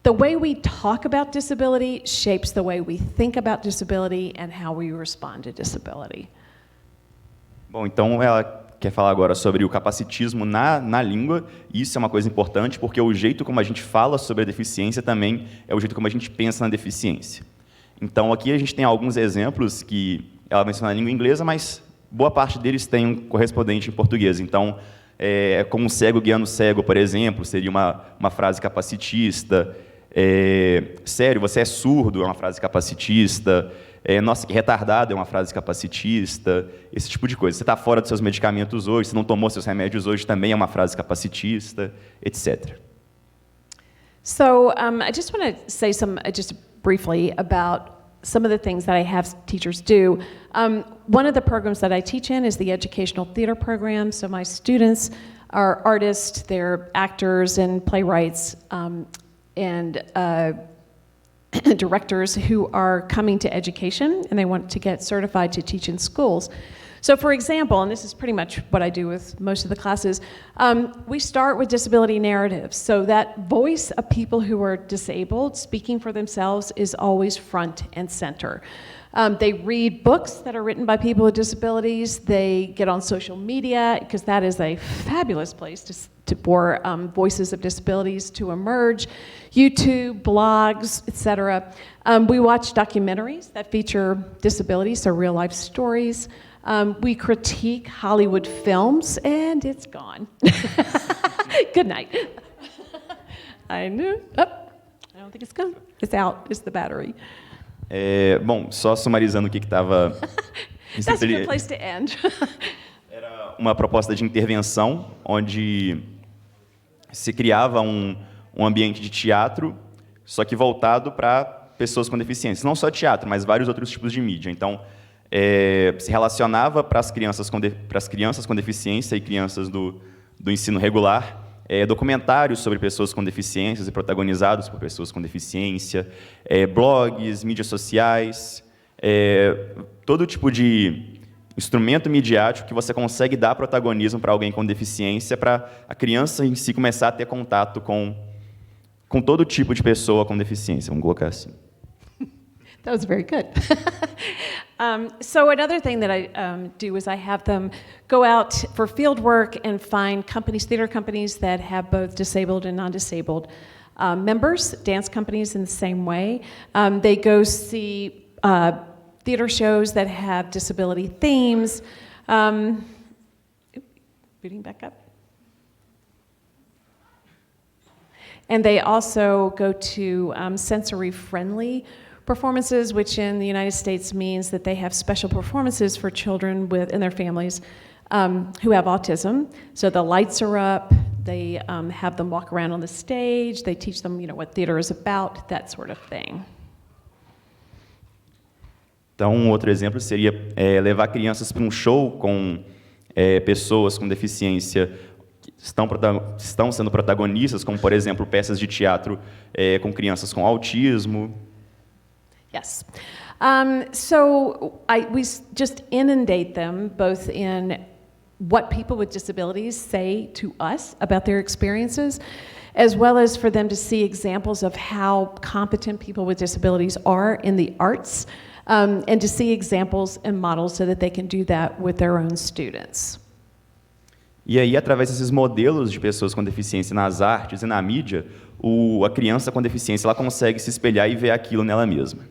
the way we talk about disability shapes the way we think about disability and how we respond to disability. Bom, então ela quer falar agora sobre o capacitismo na língua, e isso é uma coisa importante, porque o jeito como a gente fala sobre a deficiência também é o jeito como a gente pensa na deficiência. Então, aqui a gente tem alguns exemplos que ela menciona na língua inglesa, mas boa parte deles tem um correspondente em português. Então, como um cego guiando cego, por exemplo, seria uma frase capacitista. Sério, você é surdo, é uma frase capacitista. Nossa, que retardado, é uma frase capacitista. Esse tipo de coisa. Você está fora dos seus medicamentos hoje, você não tomou seus remédios hoje, também é uma frase capacitista, etc. So I just want to say just briefly about some of the things that I have teachers do. One of the programs that I teach in is the educational theater program. So my students are artists, they're actors and playwrights, and directors who are coming to education, and they want to get certified to teach in schools. So for example, and this is pretty much what I do with most of the classes, we start with disability narratives. So that voice of people who are disabled speaking for themselves is always front and center. They read books that are written by people with disabilities. They get on social media, because that is a fabulous place for voices of disabilities to emerge. YouTube, blogs, etc. We watch documentaries that feature disabilities, so real-life stories. We critique Hollywood films, and it's gone. Good night. I knew. Oh, I don't think it's gone. It's out. It's the battery. Bom, só sumarizando o que estava... That's a good place to end. Era uma proposta de intervenção, onde se criava um ambiente de teatro, só que voltado para pessoas com deficiência. Não só teatro, mas vários outros tipos de mídia. Então, se relacionava para as crianças com deficiência e crianças do ensino regular, documentários sobre pessoas com deficiências e protagonizados por pessoas com deficiência, blogs, mídias sociais, todo tipo de instrumento midiático que você consegue dar protagonismo para alguém com deficiência, para a criança em si começar a ter contato com todo tipo de pessoa com deficiência, vamos colocar assim. That was very good. So another thing that I do is I have them go out for field work and find theater companies that have both disabled and non-disabled members, dance companies in the same way. They go see theater shows that have disability themes. Booting back up. And they also go to sensory-friendly performances, which in the United States means that they have special performances for children and their families who have autism. So the lights are up, they have them walk around on the stage, they teach them, what theater is about, that sort of thing. Então, um outro exemplo seria levar crianças para um show com pessoas com deficiência que estão sendo protagonistas, como, por exemplo, peças de teatro com crianças com autismo. Yes. So we just inundate them both in what people with disabilities say to us about their experiences, as well as for them to see examples of how competent people with disabilities are in the arts, and to see examples and models so that they can do that with their own students. E aí, através desses modelos de pessoas com deficiência nas artes e na mídia, a criança com deficiência ela consegue se espelhar e ver aquilo nela mesma.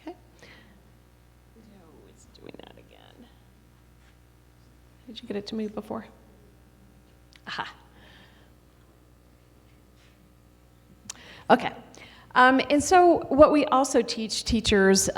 Okay. No, it's doing that again. Did you get it to move before? Aha. Okay. And so what we also teach teachers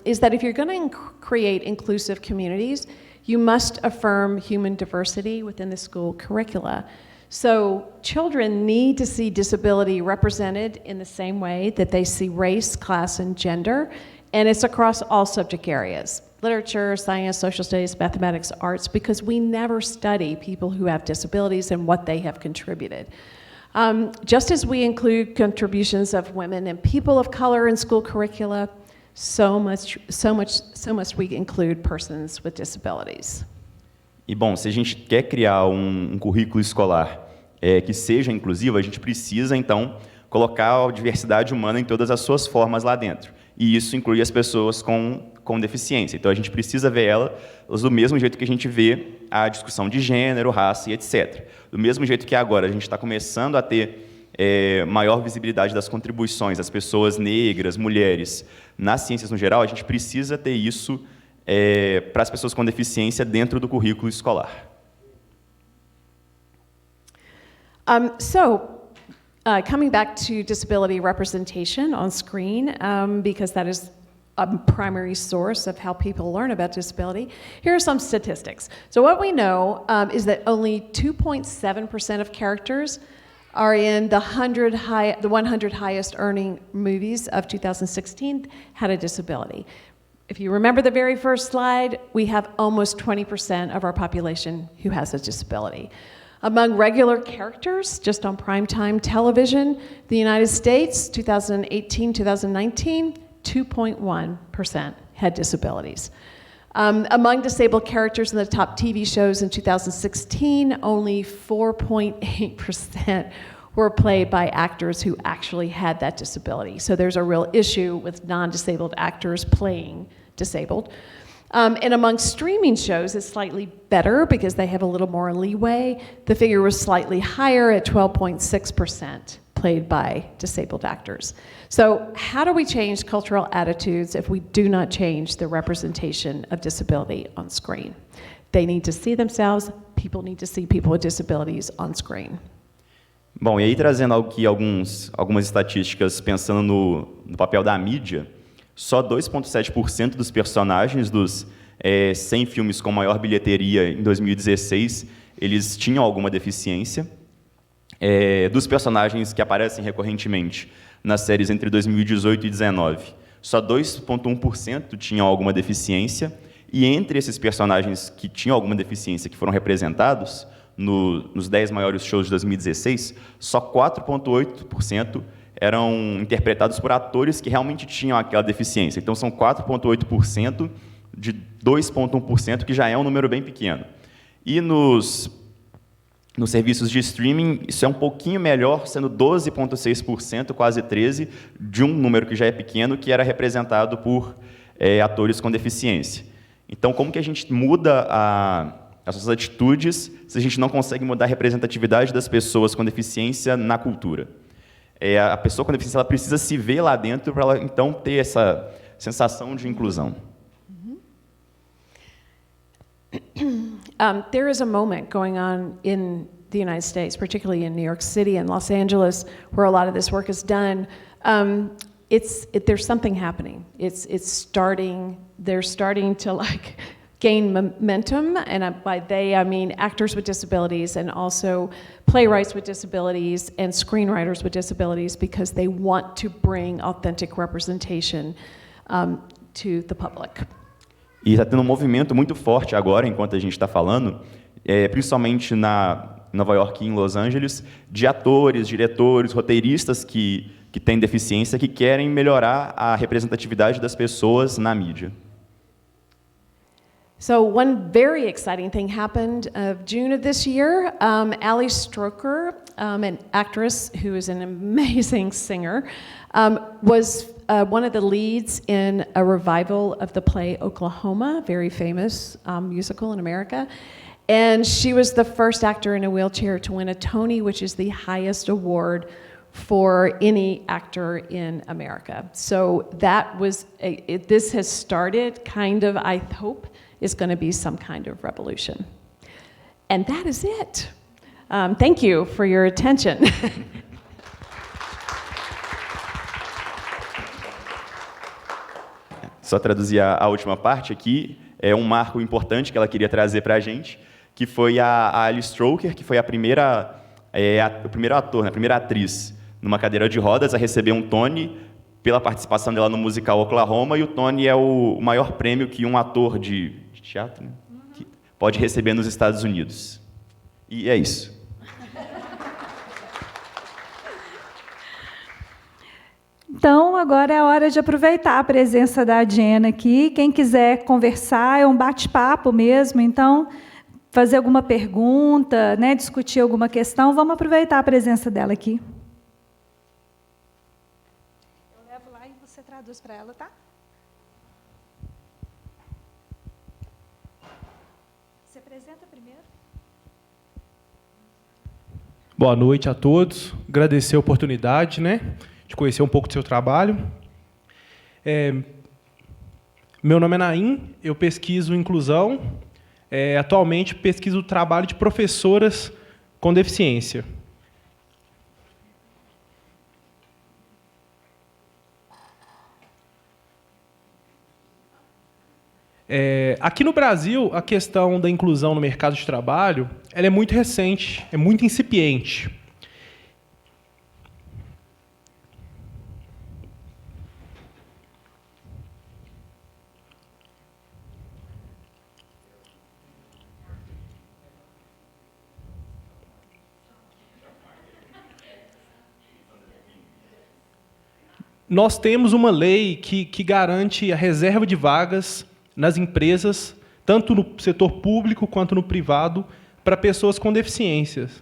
is that if you're going to create inclusive communities, you must affirm human diversity within the school curricula. So children need to see disability represented in the same way that they see race, class, and gender, and it's across all subject areas: literature, science, social studies, mathematics, arts, because we never study people who have disabilities and what they have contributed. Just as we include contributions of women and people of color in school curricula, so must we include persons with disabilities. E, bom, se a gente quer criar um currículo escolar que seja inclusivo, a gente precisa, então, colocar a diversidade humana em todas as suas formas lá dentro. E isso inclui as pessoas com deficiência. Então, a gente precisa ver elas do mesmo jeito que a gente vê a discussão de gênero, raça e etc. Do mesmo jeito que agora a gente está começando a ter maior visibilidade das contribuições das pessoas negras, mulheres, nas ciências no geral, a gente precisa ter isso para as pessoas com deficiência dentro do currículo escolar. Coming back to disability representation on screen, because that is a primary source of how people learn about disability, here are some statistics. So what we know is that only 2.7% of characters are in the 100 highest earning movies of 2016 had a disability. If you remember the very first slide, we have almost 20% of our population who has a disability. Among regular characters, just on primetime television, the United States, 2018-2019, 2.1% had disabilities. Among disabled characters in the top TV shows in 2016, only 4.8% were played by actors who actually had that disability. So there's a real issue with non-disabled actors playing disabled. And among streaming shows, it's slightly better because they have a little more leeway. The figure was slightly higher at 12.6% played by disabled actors. So how do we change cultural attitudes if we do not change the representation of disability on screen? They need to see themselves, people need to see people with disabilities on screen. Bom, e aí trazendo aqui algumas estatísticas pensando no papel da mídia, só 2,7% dos personagens dos 100 filmes com maior bilheteria em 2016, eles tinham alguma deficiência. Dos personagens que aparecem recorrentemente nas séries entre 2018 e 2019, só 2,1% tinham alguma deficiência, e entre esses personagens que tinham alguma deficiência que foram representados nos 10 maiores shows de 2016, só 4,8% eram interpretados por atores que realmente tinham aquela deficiência. Então, são 4,8% de 2,1%, que já é um número bem pequeno. E nos serviços de streaming, isso é um pouquinho melhor, sendo 12,6%, quase 13%, de um número que já é pequeno, que era representado por atores com deficiência. Então, como que a gente muda as nossas atitudes se a gente não consegue mudar a representatividade das pessoas com deficiência na cultura? A pessoa com deficiência ela precisa se ver lá dentro para ela, então, ter essa sensação de inclusão. There is a moment going on in the United States, particularly in New York City and Los Angeles, where a lot of this work is done. There's something happening. They're starting to gain momentum, and by they I mean actors with disabilities and also playwrights with disabilities and screenwriters with disabilities, because they want to bring authentic representation to the public. E está tendo um movimento muito forte agora, enquanto a gente está falando, principalmente na Nova York e em Los Angeles, de atores, diretores, roteiristas que têm deficiência, que querem melhorar a representatividade das pessoas na mídia. So one very exciting thing happened June of this year. Ali Stroker, an actress who is an amazing singer, was one of the leads in a revival of the play Oklahoma, very famous musical in America. And she was the first actor in a wheelchair to win a Tony, which is the highest award for any actor in America. So that was, this has started kind of, I hope, is going to be some kind of revolution. And that is it. Thank you for your attention. Só traduzir a última parte aqui, é um marco importante que ela queria trazer para a gente, que foi a Alice Stroker, que foi o primeiro ator, a primeira atriz numa cadeira de rodas a receber um Tony pela participação dela no musical Oklahoma, e o Tony é o maior prêmio que um ator de teatro, né, que pode receber nos Estados Unidos. E é isso. Então, agora é a hora de aproveitar a presença da Jen aqui. Quem quiser conversar, é um bate-papo mesmo, então, fazer alguma pergunta, né, discutir alguma questão, vamos aproveitar a presença dela aqui. Eu levo lá e você traduz para ela, tá? Você apresenta primeiro. Boa noite a todos. Agradecer a oportunidade, né, de conhecer um pouco do seu trabalho. Meu nome é Naim, eu pesquiso inclusão. Atualmente pesquiso o trabalho de professoras com deficiência. Aqui no Brasil, a questão da inclusão no mercado de trabalho, ela é muito recente, é muito incipiente. Nós temos uma lei que garante a reserva de vagas nas empresas, tanto no setor público quanto no privado, para pessoas com deficiências.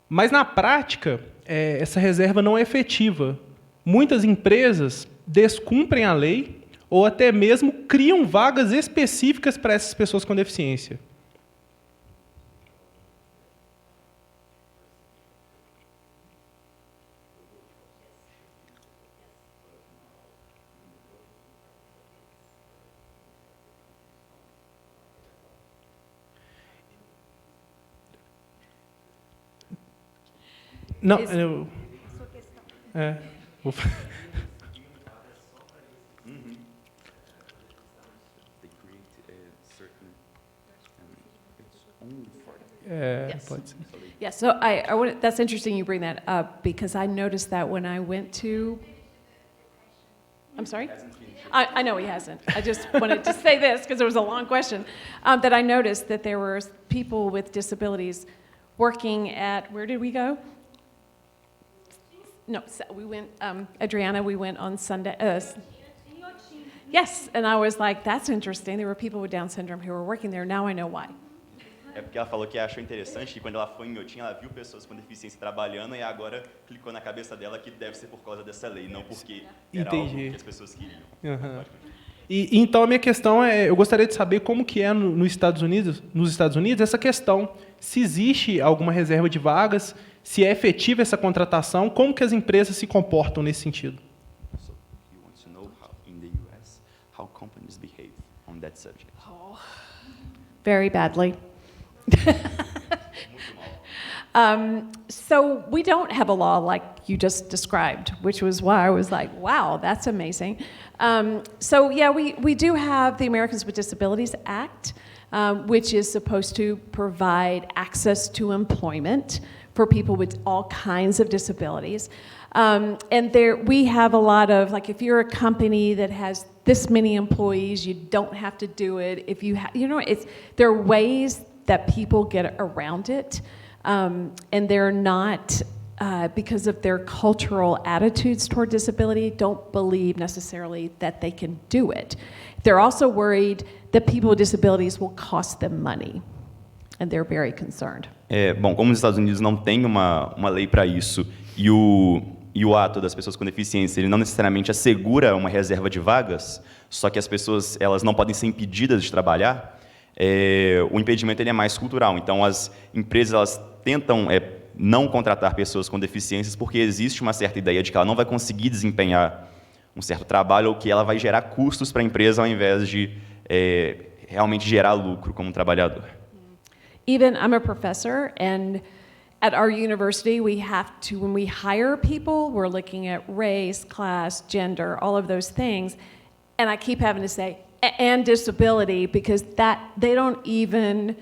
Mas, na prática, essa reserva não é efetiva. Muitas empresas descumprem a lei ou até mesmo criam vagas específicas para essas pessoas com deficiência. Não, eu... pode ser. Yeah, so that's interesting you bring that up, because I noticed that when I went to... I'm sorry? I know he hasn't. I just wanted to say this, because it was a long question, that I noticed that there were people with disabilities working at... Where did we go? No, we went, Adriana, we went on Sunday. Yes, and I was like, that's interesting. There were people with Down syndrome who were working there. Now I know why. É porque ela falou que achou interessante que quando ela foi em Inhotim, ela viu pessoas com deficiência trabalhando e agora clicou na cabeça dela que deve ser por causa dessa lei, não porque era algo que as pessoas queriam. Uhum. Então a minha questão é, eu gostaria de saber como que é nos Estados Unidos essa questão, se existe alguma reserva de vagas, se é efetiva essa contratação, como que as empresas se comportam nesse sentido. So you want to know how in the US how companies behave on that subject? Oh, very badly. So we don't have a law like you just described, which was why I was like, wow, that's amazing. So yeah, we do have the Americans with Disabilities Act, which is supposed to provide access to employment for people with all kinds of disabilities. And there we have a lot of, like, if you're a company that has this many employees, you don't have to do it. If you there are ways that people get around it, and they're not, because of their cultural attitudes toward disability, don't believe necessarily that they can do it. They're also worried that people with disabilities will cost them money, and they're very concerned. Bom, como os Estados Unidos não tem uma lei para isso, e o ato das pessoas com deficiência, ele não necessariamente assegura uma reserva de vagas, só que as pessoas elas não podem ser impedidas de trabalhar, o impedimento ele é mais cultural. Então, as empresas elas tentam não contratar pessoas com deficiências porque existe uma certa ideia de que ela não vai conseguir desempenhar um certo trabalho ou que ela vai gerar custos para a empresa ao invés de realmente gerar lucro como trabalhador. Even I'm a professor, and at our university, we have to, when we hire people, we're looking at race, class, gender, all of those things. And I keep having to say, and disability, because that, they don't even,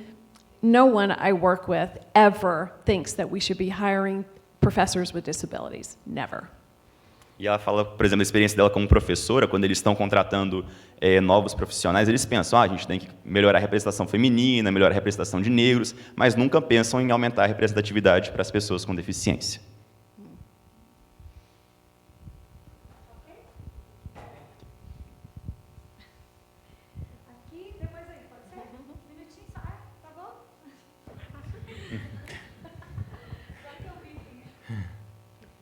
no one I work with ever thinks that we should be hiring professors with disabilities. Never. E ela fala, por exemplo, a experiência dela como professora, quando eles estão contratando novos profissionais, eles pensam, a gente tem que melhorar a representação feminina, melhorar a representação de negros, mas nunca pensam em aumentar a representatividade para as pessoas com deficiência. Aqui, depois aí, pode ser? Um minutinho só, tá bom?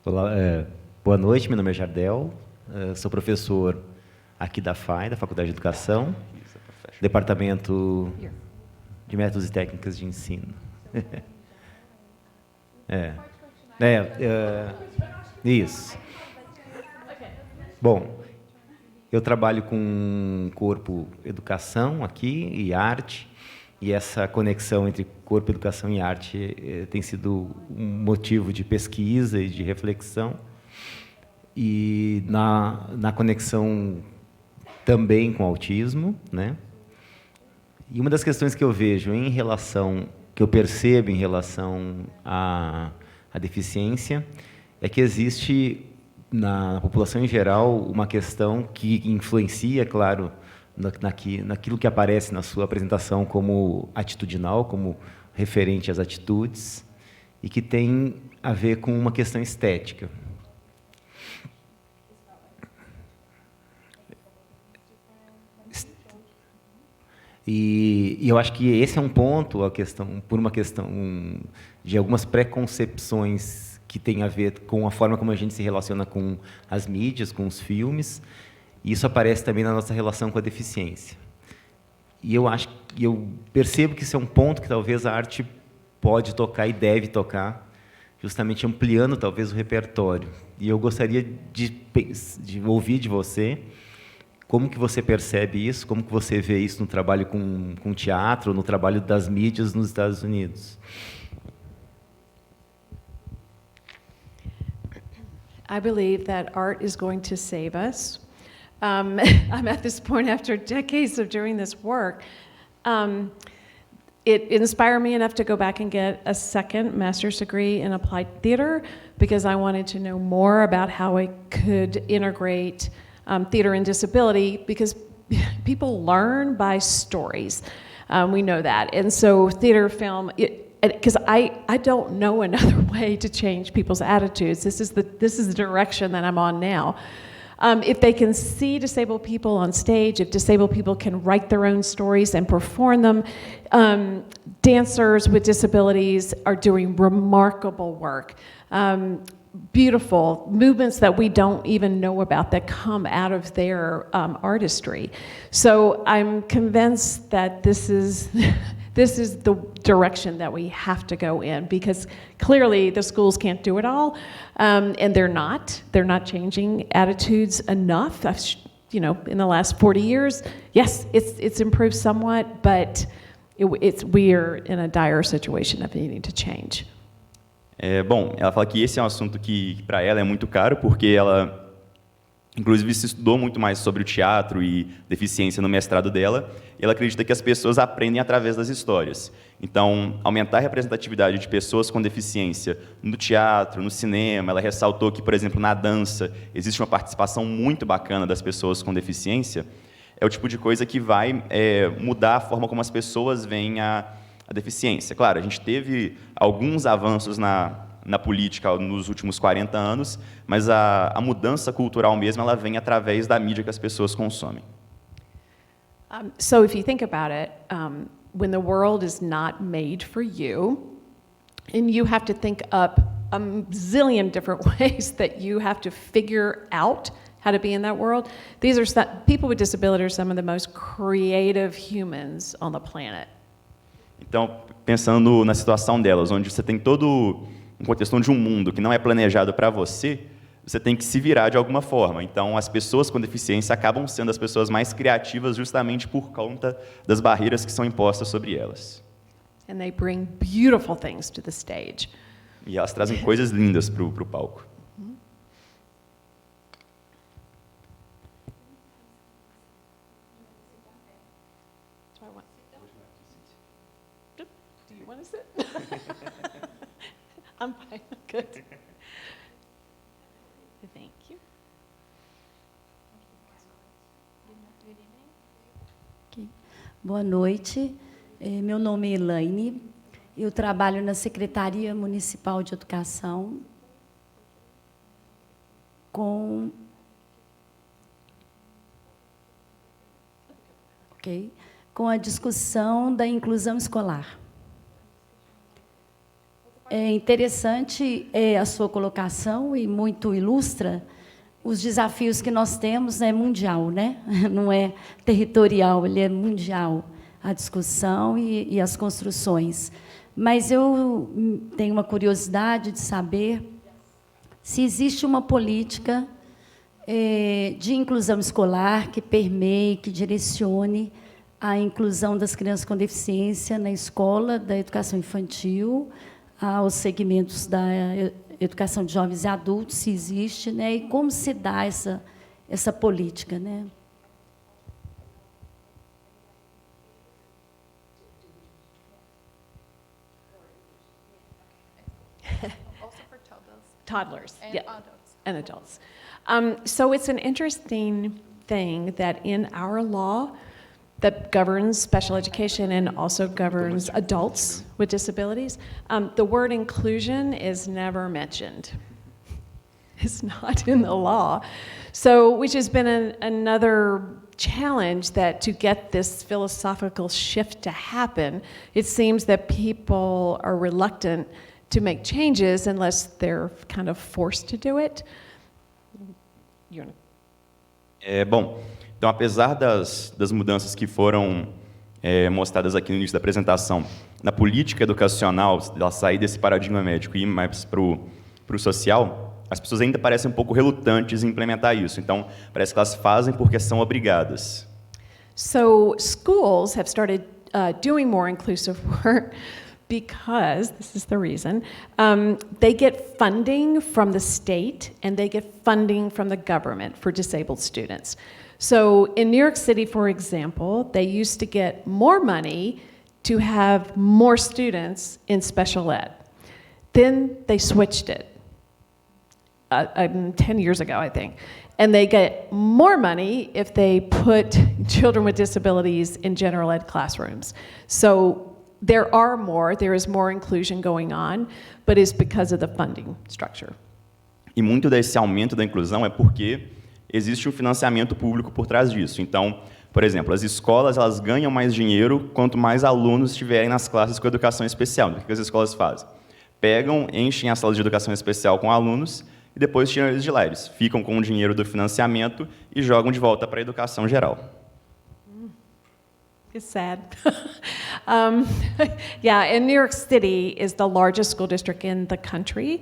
Olá, boa noite, meu nome é Jardel, sou professor aqui da FAI, da Faculdade de Educação, Departamento de Métodos e Técnicas de Ensino. Isso. Bom, eu trabalho com corpo, educação aqui e arte, e essa conexão entre corpo, educação e arte tem sido um motivo de pesquisa e de reflexão. E na conexão também com o autismo, né? E uma das questões que eu vejo que eu percebo em relação à deficiência, é que existe na população em geral uma questão que influencia, claro, naquilo que aparece na sua apresentação como atitudinal, como referente às atitudes, e que tem a ver com uma questão estética. E eu acho que esse é um ponto, por uma questão de algumas preconcepções que tem a ver com a forma como a gente se relaciona com as mídias, com os filmes, e isso aparece também na nossa relação com a deficiência. E eu percebo que isso é um ponto que talvez a arte pode tocar e deve tocar, justamente ampliando talvez o repertório. E eu gostaria de ouvir de você como que você percebe isso, como que você vê isso no trabalho com teatro, no trabalho das mídias nos Estados Unidos. I believe that art is going to save us. I'm at this point after decades of doing this work. It inspired me enough to go back and get a second master's degree in applied theater because I wanted to know more about how I could integrate theater and disability, because people learn by stories. We know that. And so theater, film, because I don't know another way to change people's attitudes. This is the direction that I'm on now. If they can see disabled people on stage, if disabled people can write their own stories and perform them, dancers with disabilities are doing remarkable work. Beautiful movements that we don't even know about that come out of their artistry. So I'm convinced that this is the direction that we have to go in, because clearly the schools can't do it all, and they're not changing attitudes enough. In the last 40 years, yes, it's improved somewhat, but we're in a dire situation of needing to change. Bom, ela fala que esse é um assunto que para ela é muito caro, porque ela, inclusive, se estudou muito mais sobre o teatro e deficiência no mestrado dela, e ela acredita que as pessoas aprendem através das histórias. Então, aumentar a representatividade de pessoas com deficiência no teatro, no cinema, ela ressaltou que, por exemplo, na dança, existe uma participação muito bacana das pessoas com deficiência, é o tipo de coisa que vai mudar a forma como as pessoas veem a deficiência. Claro, a gente teve alguns avanços na política nos últimos 40 anos, mas a mudança cultural mesmo, ela vem através da mídia que as pessoas consomem. So if you think about it, when the world is not made for you, and you have to think up a zillion different ways that you have to figure out how to be in that world. These are people with disability are some of the most creative humans on the planet. Então, pensando na situação delas, onde você tem todo um contexto de um mundo que não é planejado para você, você tem que se virar de alguma forma. Então, as pessoas com deficiência acabam sendo as pessoas mais criativas justamente por conta das barreiras que são impostas sobre elas. And they bring beautiful things to the stage. E elas trazem coisas lindas para o palco. Do you want to sit? I'm fine. Good. Thank you. Boa noite. Meu nome é Elaine. Eu trabalho na Secretaria Municipal de Educação com a discussão da inclusão escolar. É interessante a sua colocação e muito ilustra os desafios que nós temos, é mundial, né? Não é territorial, ele é mundial, a discussão e as construções. Mas eu tenho uma curiosidade de saber se existe uma política de inclusão escolar que permeie, que direcione a inclusão das crianças com deficiência na escola, da educação infantil, aos segmentos da educação de jovens e adultos, se existe, né? E como se dá essa política, né? Also for Toddlers. and Yeah. adults. And adults. So it's an interesting thing that in our law that governs special education and also governs adults with disabilities, the word inclusion is never mentioned. It's not in the law. So, which has been another challenge, that to get this philosophical shift to happen, it seems that people are reluctant to make changes unless they're kind of forced to do it. Bom, então, apesar das mudanças que foram mostradas aqui no início da apresentação, na política educacional, ela sair desse paradigma médico e ir mais para o social, as pessoas ainda parecem um pouco relutantes em implementar isso. Então, parece que elas fazem porque são obrigadas. So schools have started doing more inclusive work because, this is the reason, they get funding from the state and they get funding from the government for disabled students. So in New York City, for example, they used to get more money to have more students in special ed. Then they switched it 10 years ago, I think. And they get more money if they put children with disabilities in general ed classrooms. So there is more inclusion going on, but it's because of the funding structure. E muito desse aumento da inclusão é porque existe um financiamento público por trás disso. Então, por exemplo, as escolas elas ganham mais dinheiro quanto mais alunos estiverem nas classes com educação especial. O que as escolas fazem? Pegam, enchem as salas de educação especial com alunos e depois tiram eles de lá. Eles ficam com o dinheiro do financiamento e jogam de volta para a educação geral. It's sad. Yeah, and New York City is the largest school district in the country.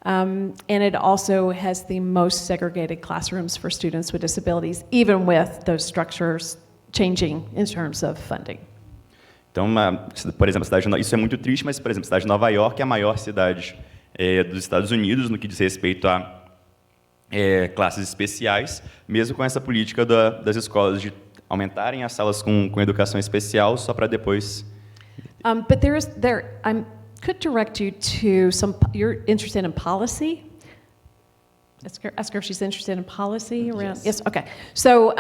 And it also has the most segregated classrooms for students with disabilities, even with those structures changing in terms of funding. Então, por exemplo, isso é muito triste, mas, por exemplo, a cidade de Nova York é a maior cidade dos Estados Unidos no que diz respeito a classes especiais, mesmo com essa política das escolas de aumentarem as salas com educação especial só para depois... But I could direct you to you're interested in policy? Ask her if she's interested in policy around. Yes, okay. So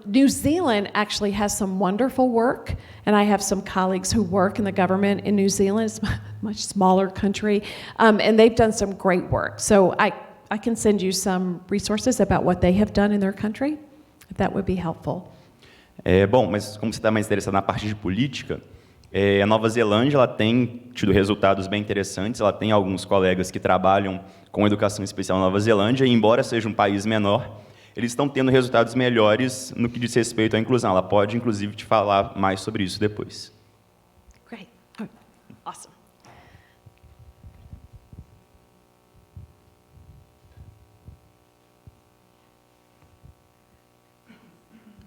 New Zealand actually has some wonderful work, and I have some colleagues who work in the government in New Zealand. It's a much smaller country, and they've done some great work. So I can send you some resources about what they have done in their country, if that would be helpful. Bom, mas como você está mais interessado na parte de política, a Nova Zelândia ela tem tido resultados bem interessantes. Ela tem alguns colegas que trabalham com educação especial na Nova Zelândia, e embora seja um país menor, eles estão tendo resultados melhores no que diz respeito à inclusão. Ela pode, inclusive, te falar mais sobre isso depois. Great. Oh, awesome.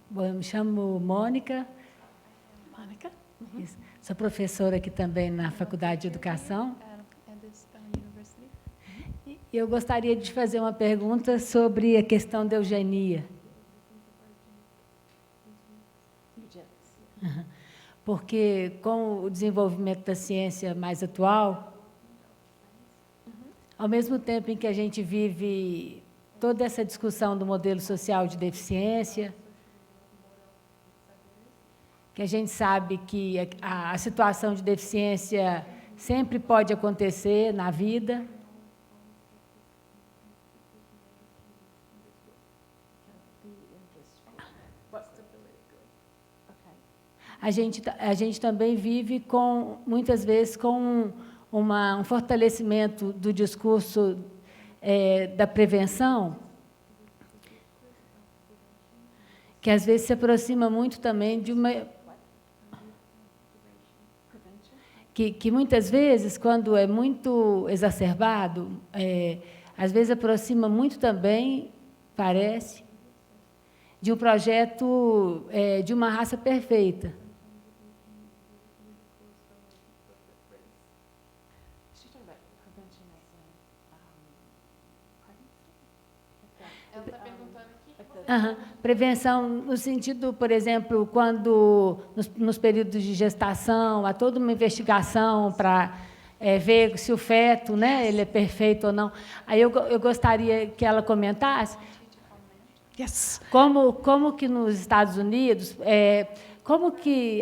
Bom, eu me chamo Mônica. Monica? Isso. Sou professora aqui também na Faculdade de Educação. E eu gostaria de fazer uma pergunta sobre a questão da eugenia. Porque, com o desenvolvimento da ciência mais atual, ao mesmo tempo em que a gente vive toda essa discussão do modelo social de deficiência, que a gente sabe que a situação de deficiência sempre pode acontecer na vida. A gente também vive muitas vezes com um fortalecimento do discurso da prevenção, que às vezes se aproxima muito também de uma... Que muitas vezes, quando é muito exacerbado, às vezes aproxima muito também, parece, de um projeto de uma raça perfeita. Prevenção no sentido, por exemplo, quando nos períodos de gestação há toda uma investigação para ver se o feto, né, ele é perfeito ou não. Aí eu gostaria que ela comentasse Yes. como que nos Estados Unidos, como que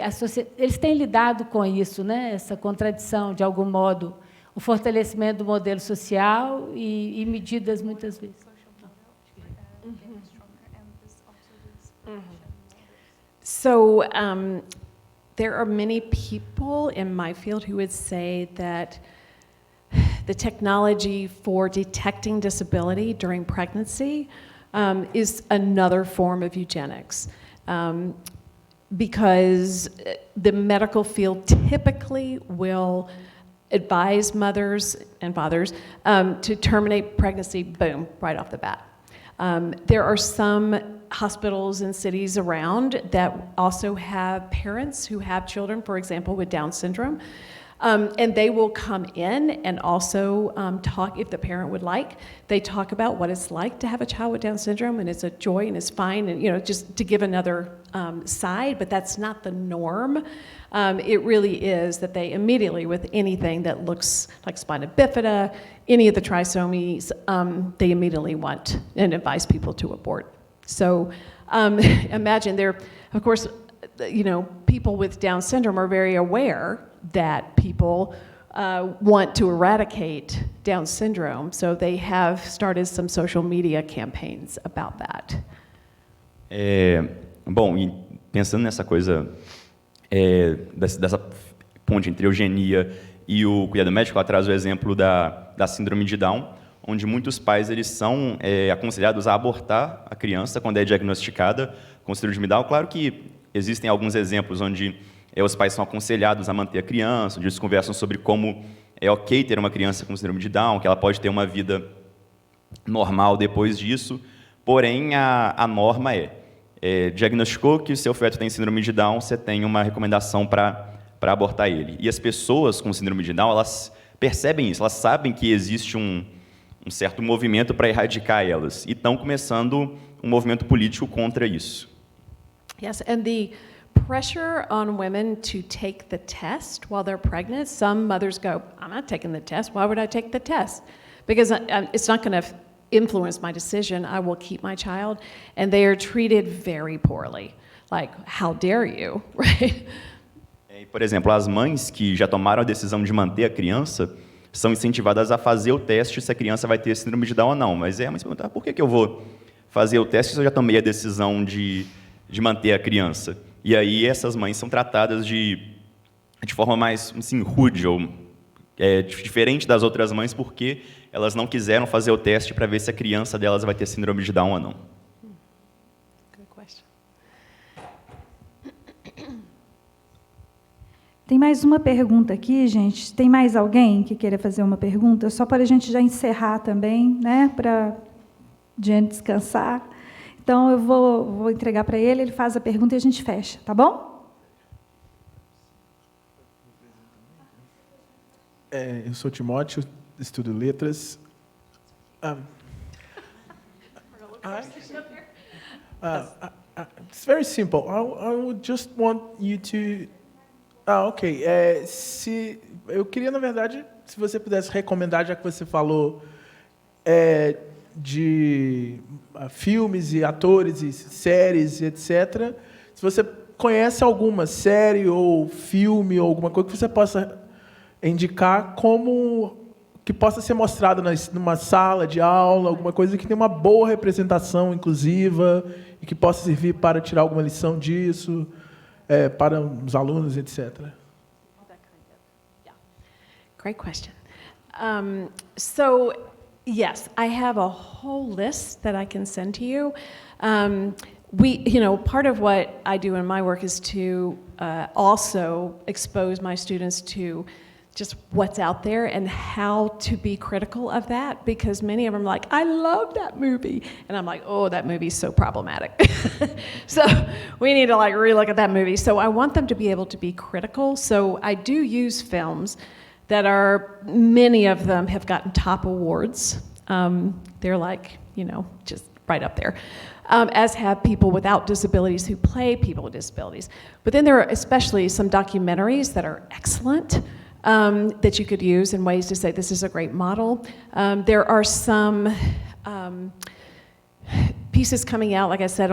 eles têm lidado com isso, né, essa contradição, de algum modo, o fortalecimento do modelo social e medidas, muitas vezes. So there are many people in my field who would say that the technology for detecting disability during pregnancy is another form of eugenics. Because the medical field typically will advise mothers and fathers to terminate pregnancy, boom, right off the bat. There are some hospitals and cities around that also have parents who have children, for example, with Down syndrome, and they will come in and also talk, if the parent would like, they talk about what it's like to have a child with Down syndrome, and it's a joy and it's fine, and just to give another side, but that's not the norm. It really is that they immediately, with anything that looks like spina bifida, any of the trisomies, they immediately want and advise people to abort. So imagine of course, people with Down syndrome are very aware that people want to eradicate Down syndrome, so they have started some social media campaigns about that. Bom, e pensando nessa coisa, dessa ponte entre eugenia e o cuidado médico, ela traz o exemplo da síndrome de Down, onde muitos pais eles são aconselhados a abortar a criança quando é diagnosticada com síndrome de Down. Claro que existem alguns exemplos onde os pais são aconselhados a manter a criança, onde eles conversam sobre como é ok ter uma criança com síndrome de Down, que ela pode ter uma vida normal depois disso, porém a norma diagnosticou que o seu feto tem síndrome de Down, você tem uma recomendação para abortar ele. E as pessoas com síndrome de Down, elas percebem isso, elas sabem que existe um certo movimento para erradicar elas, e estão começando um movimento político contra isso. Yes, and the pressure on women to take the test while they're pregnant, some mothers go, I'm not taking the test, why would I take the test? Because it's not going to influence my decision, I will keep my child, and they are treated very poorly. Like, how dare you, right? Por exemplo, as mães que já tomaram a decisão de manter a criança são incentivadas a fazer o teste se a criança vai ter síndrome de Down ou não. Mas mas perguntar, por que eu vou fazer o teste se eu já tomei a decisão de manter a criança? E aí essas mães são tratadas de forma mais assim, rude, ou diferente das outras mães, porque elas não quiseram fazer o teste para ver se a criança delas vai ter síndrome de Down ou não. Tem mais uma pergunta aqui, gente. Tem mais alguém que queira fazer uma pergunta? Só para a gente já encerrar também, né? Para a gente descansar. Então, eu vou entregar para ele, ele faz a pergunta e a gente fecha, tá bom? Eu sou Timóteo, estudo letras. It's very simple. I would just want you to... ok. Eu queria, na verdade, se você pudesse recomendar, já que você falou de filmes e atores e séries, etc. Se você conhece alguma série ou filme ou alguma coisa que você possa indicar como que possa ser mostrado numa sala de aula, alguma coisa que tenha uma boa representação inclusiva e que possa servir para tirar alguma lição disso, para os alunos, etc. Great question. So, yes, I have a whole list that I can send to you. Part of what I do in my work is to also expose my students to just what's out there and how to be critical of that, because many of them are like, I love that movie. And I'm like, oh, that movie's so problematic. So we need to relook at that movie. So I want them to be able to be critical. So I do use films that many of them have gotten top awards. They're just right up there. As have people without disabilities who play people with disabilities. But then there are especially some documentaries that are excellent. That you could use in ways to say this is a great model. There are some pieces coming out, like I said,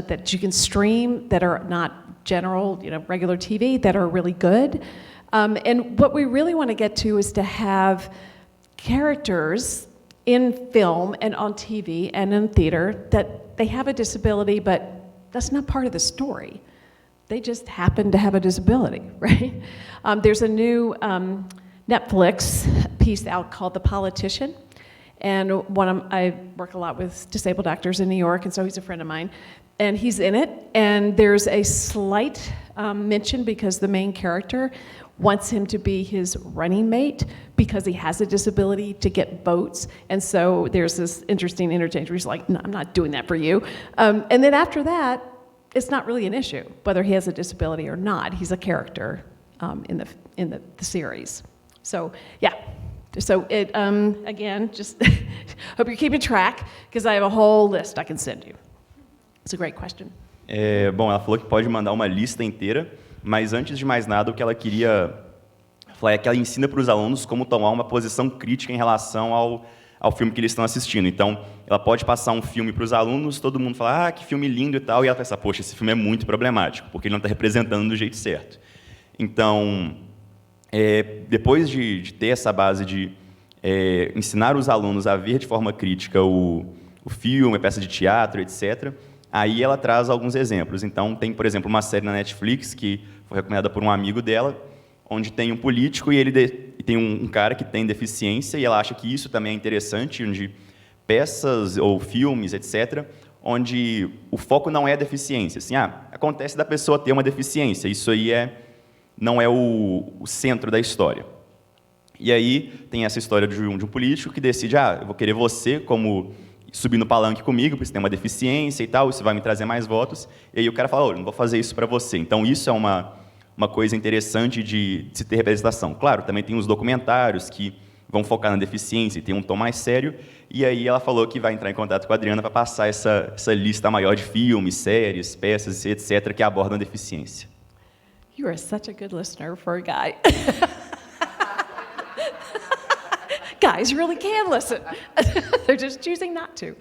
that you can stream that are not general, regular TV, that are really good. And what we really want to get to is to have characters in film and on TV and in theater that they have a disability, but that's not part of the story. They just happen to have a disability, right? There's a new Netflix piece out called The Politician. And I work a lot with disabled actors in New York, and so he's a friend of mine. And he's in it, and there's a slight mention because the main character wants him to be his running mate because he has a disability to get votes. And so there's this interesting interchange where he's like, no, I'm not doing that for you. And then after that, it's not really an issue whether he has a disability or not. He's a character in the series. So yeah. So it again, just hope you're keeping track because I have a whole list I can send you. It's a great question. Bom, ela falou que pode mandar uma lista inteira, mas antes de mais nada, o que ela queria falar é que ela ensina para os alunos como tomar uma posição crítica em relação ao filme que eles estão assistindo. Então, ela pode passar um filme para os alunos, todo mundo fala, que filme lindo e tal, e ela pensa, poxa, esse filme é muito problemático, porque ele não está representando do jeito certo. Então, depois de ter essa base de ensinar os alunos a ver de forma crítica o filme, a peça de teatro, etc., aí ela traz alguns exemplos. Então, tem, por exemplo, uma série na Netflix que foi recomendada por um amigo dela, onde tem um político e tem um cara que tem deficiência, e ela acha que isso também é interessante, onde peças ou filmes, etc., onde o foco não é a deficiência. Assim, acontece da pessoa ter uma deficiência, isso aí não é o centro da história. E aí tem essa história de um político que decide, eu vou querer você como subir no palanque comigo, porque você tem uma deficiência e tal, isso vai me trazer mais votos. E aí o cara fala, eu não vou fazer isso para você. Então isso é uma coisa interessante de se ter representação. Claro, também tem os documentários que vão focar na deficiência e tem um tom mais sério. E aí ela falou que vai entrar em contato com a Adriana para passar essa lista maior de filmes, séries, peças, etc., que abordam a deficiência. You are such a good listener for a guy. Guys really can listen. They're just choosing not to.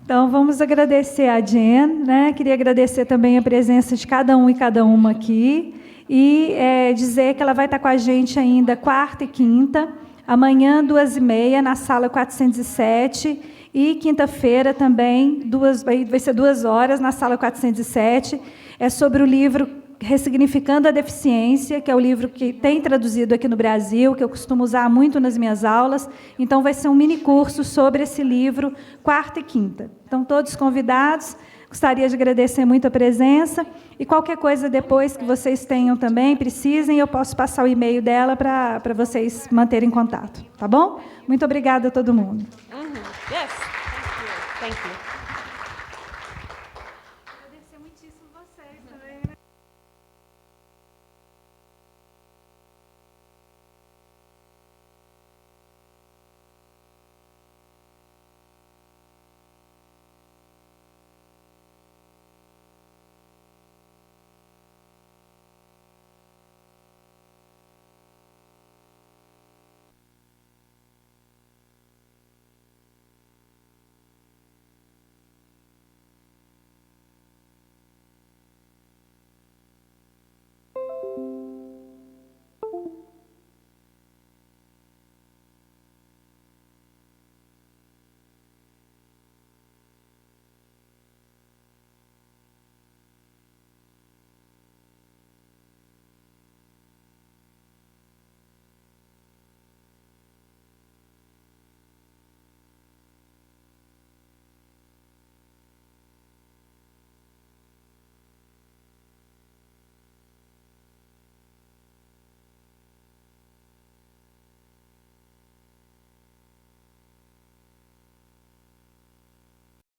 Então, vamos agradecer a Jen, né? Queria agradecer também a presença de cada um e cada uma aqui e dizer que ela vai estar com a gente ainda quarta e quinta, amanhã 2h30 na sala 407 e quinta-feira também vai ser 2 horas na sala 407. É sobre o livro Ressignificando a Deficiência, que é o livro que tem traduzido aqui no Brasil, que eu costumo usar muito nas minhas aulas. Então, vai ser um mini curso sobre esse livro, quarta e quinta. Então, todos convidados. Gostaria de agradecer muito a presença e qualquer coisa depois que vocês tenham também, precisem, eu posso passar o e-mail dela para vocês manterem contato, tá bom? Muito obrigada a todo mundo. Yes, thank you. Thank you.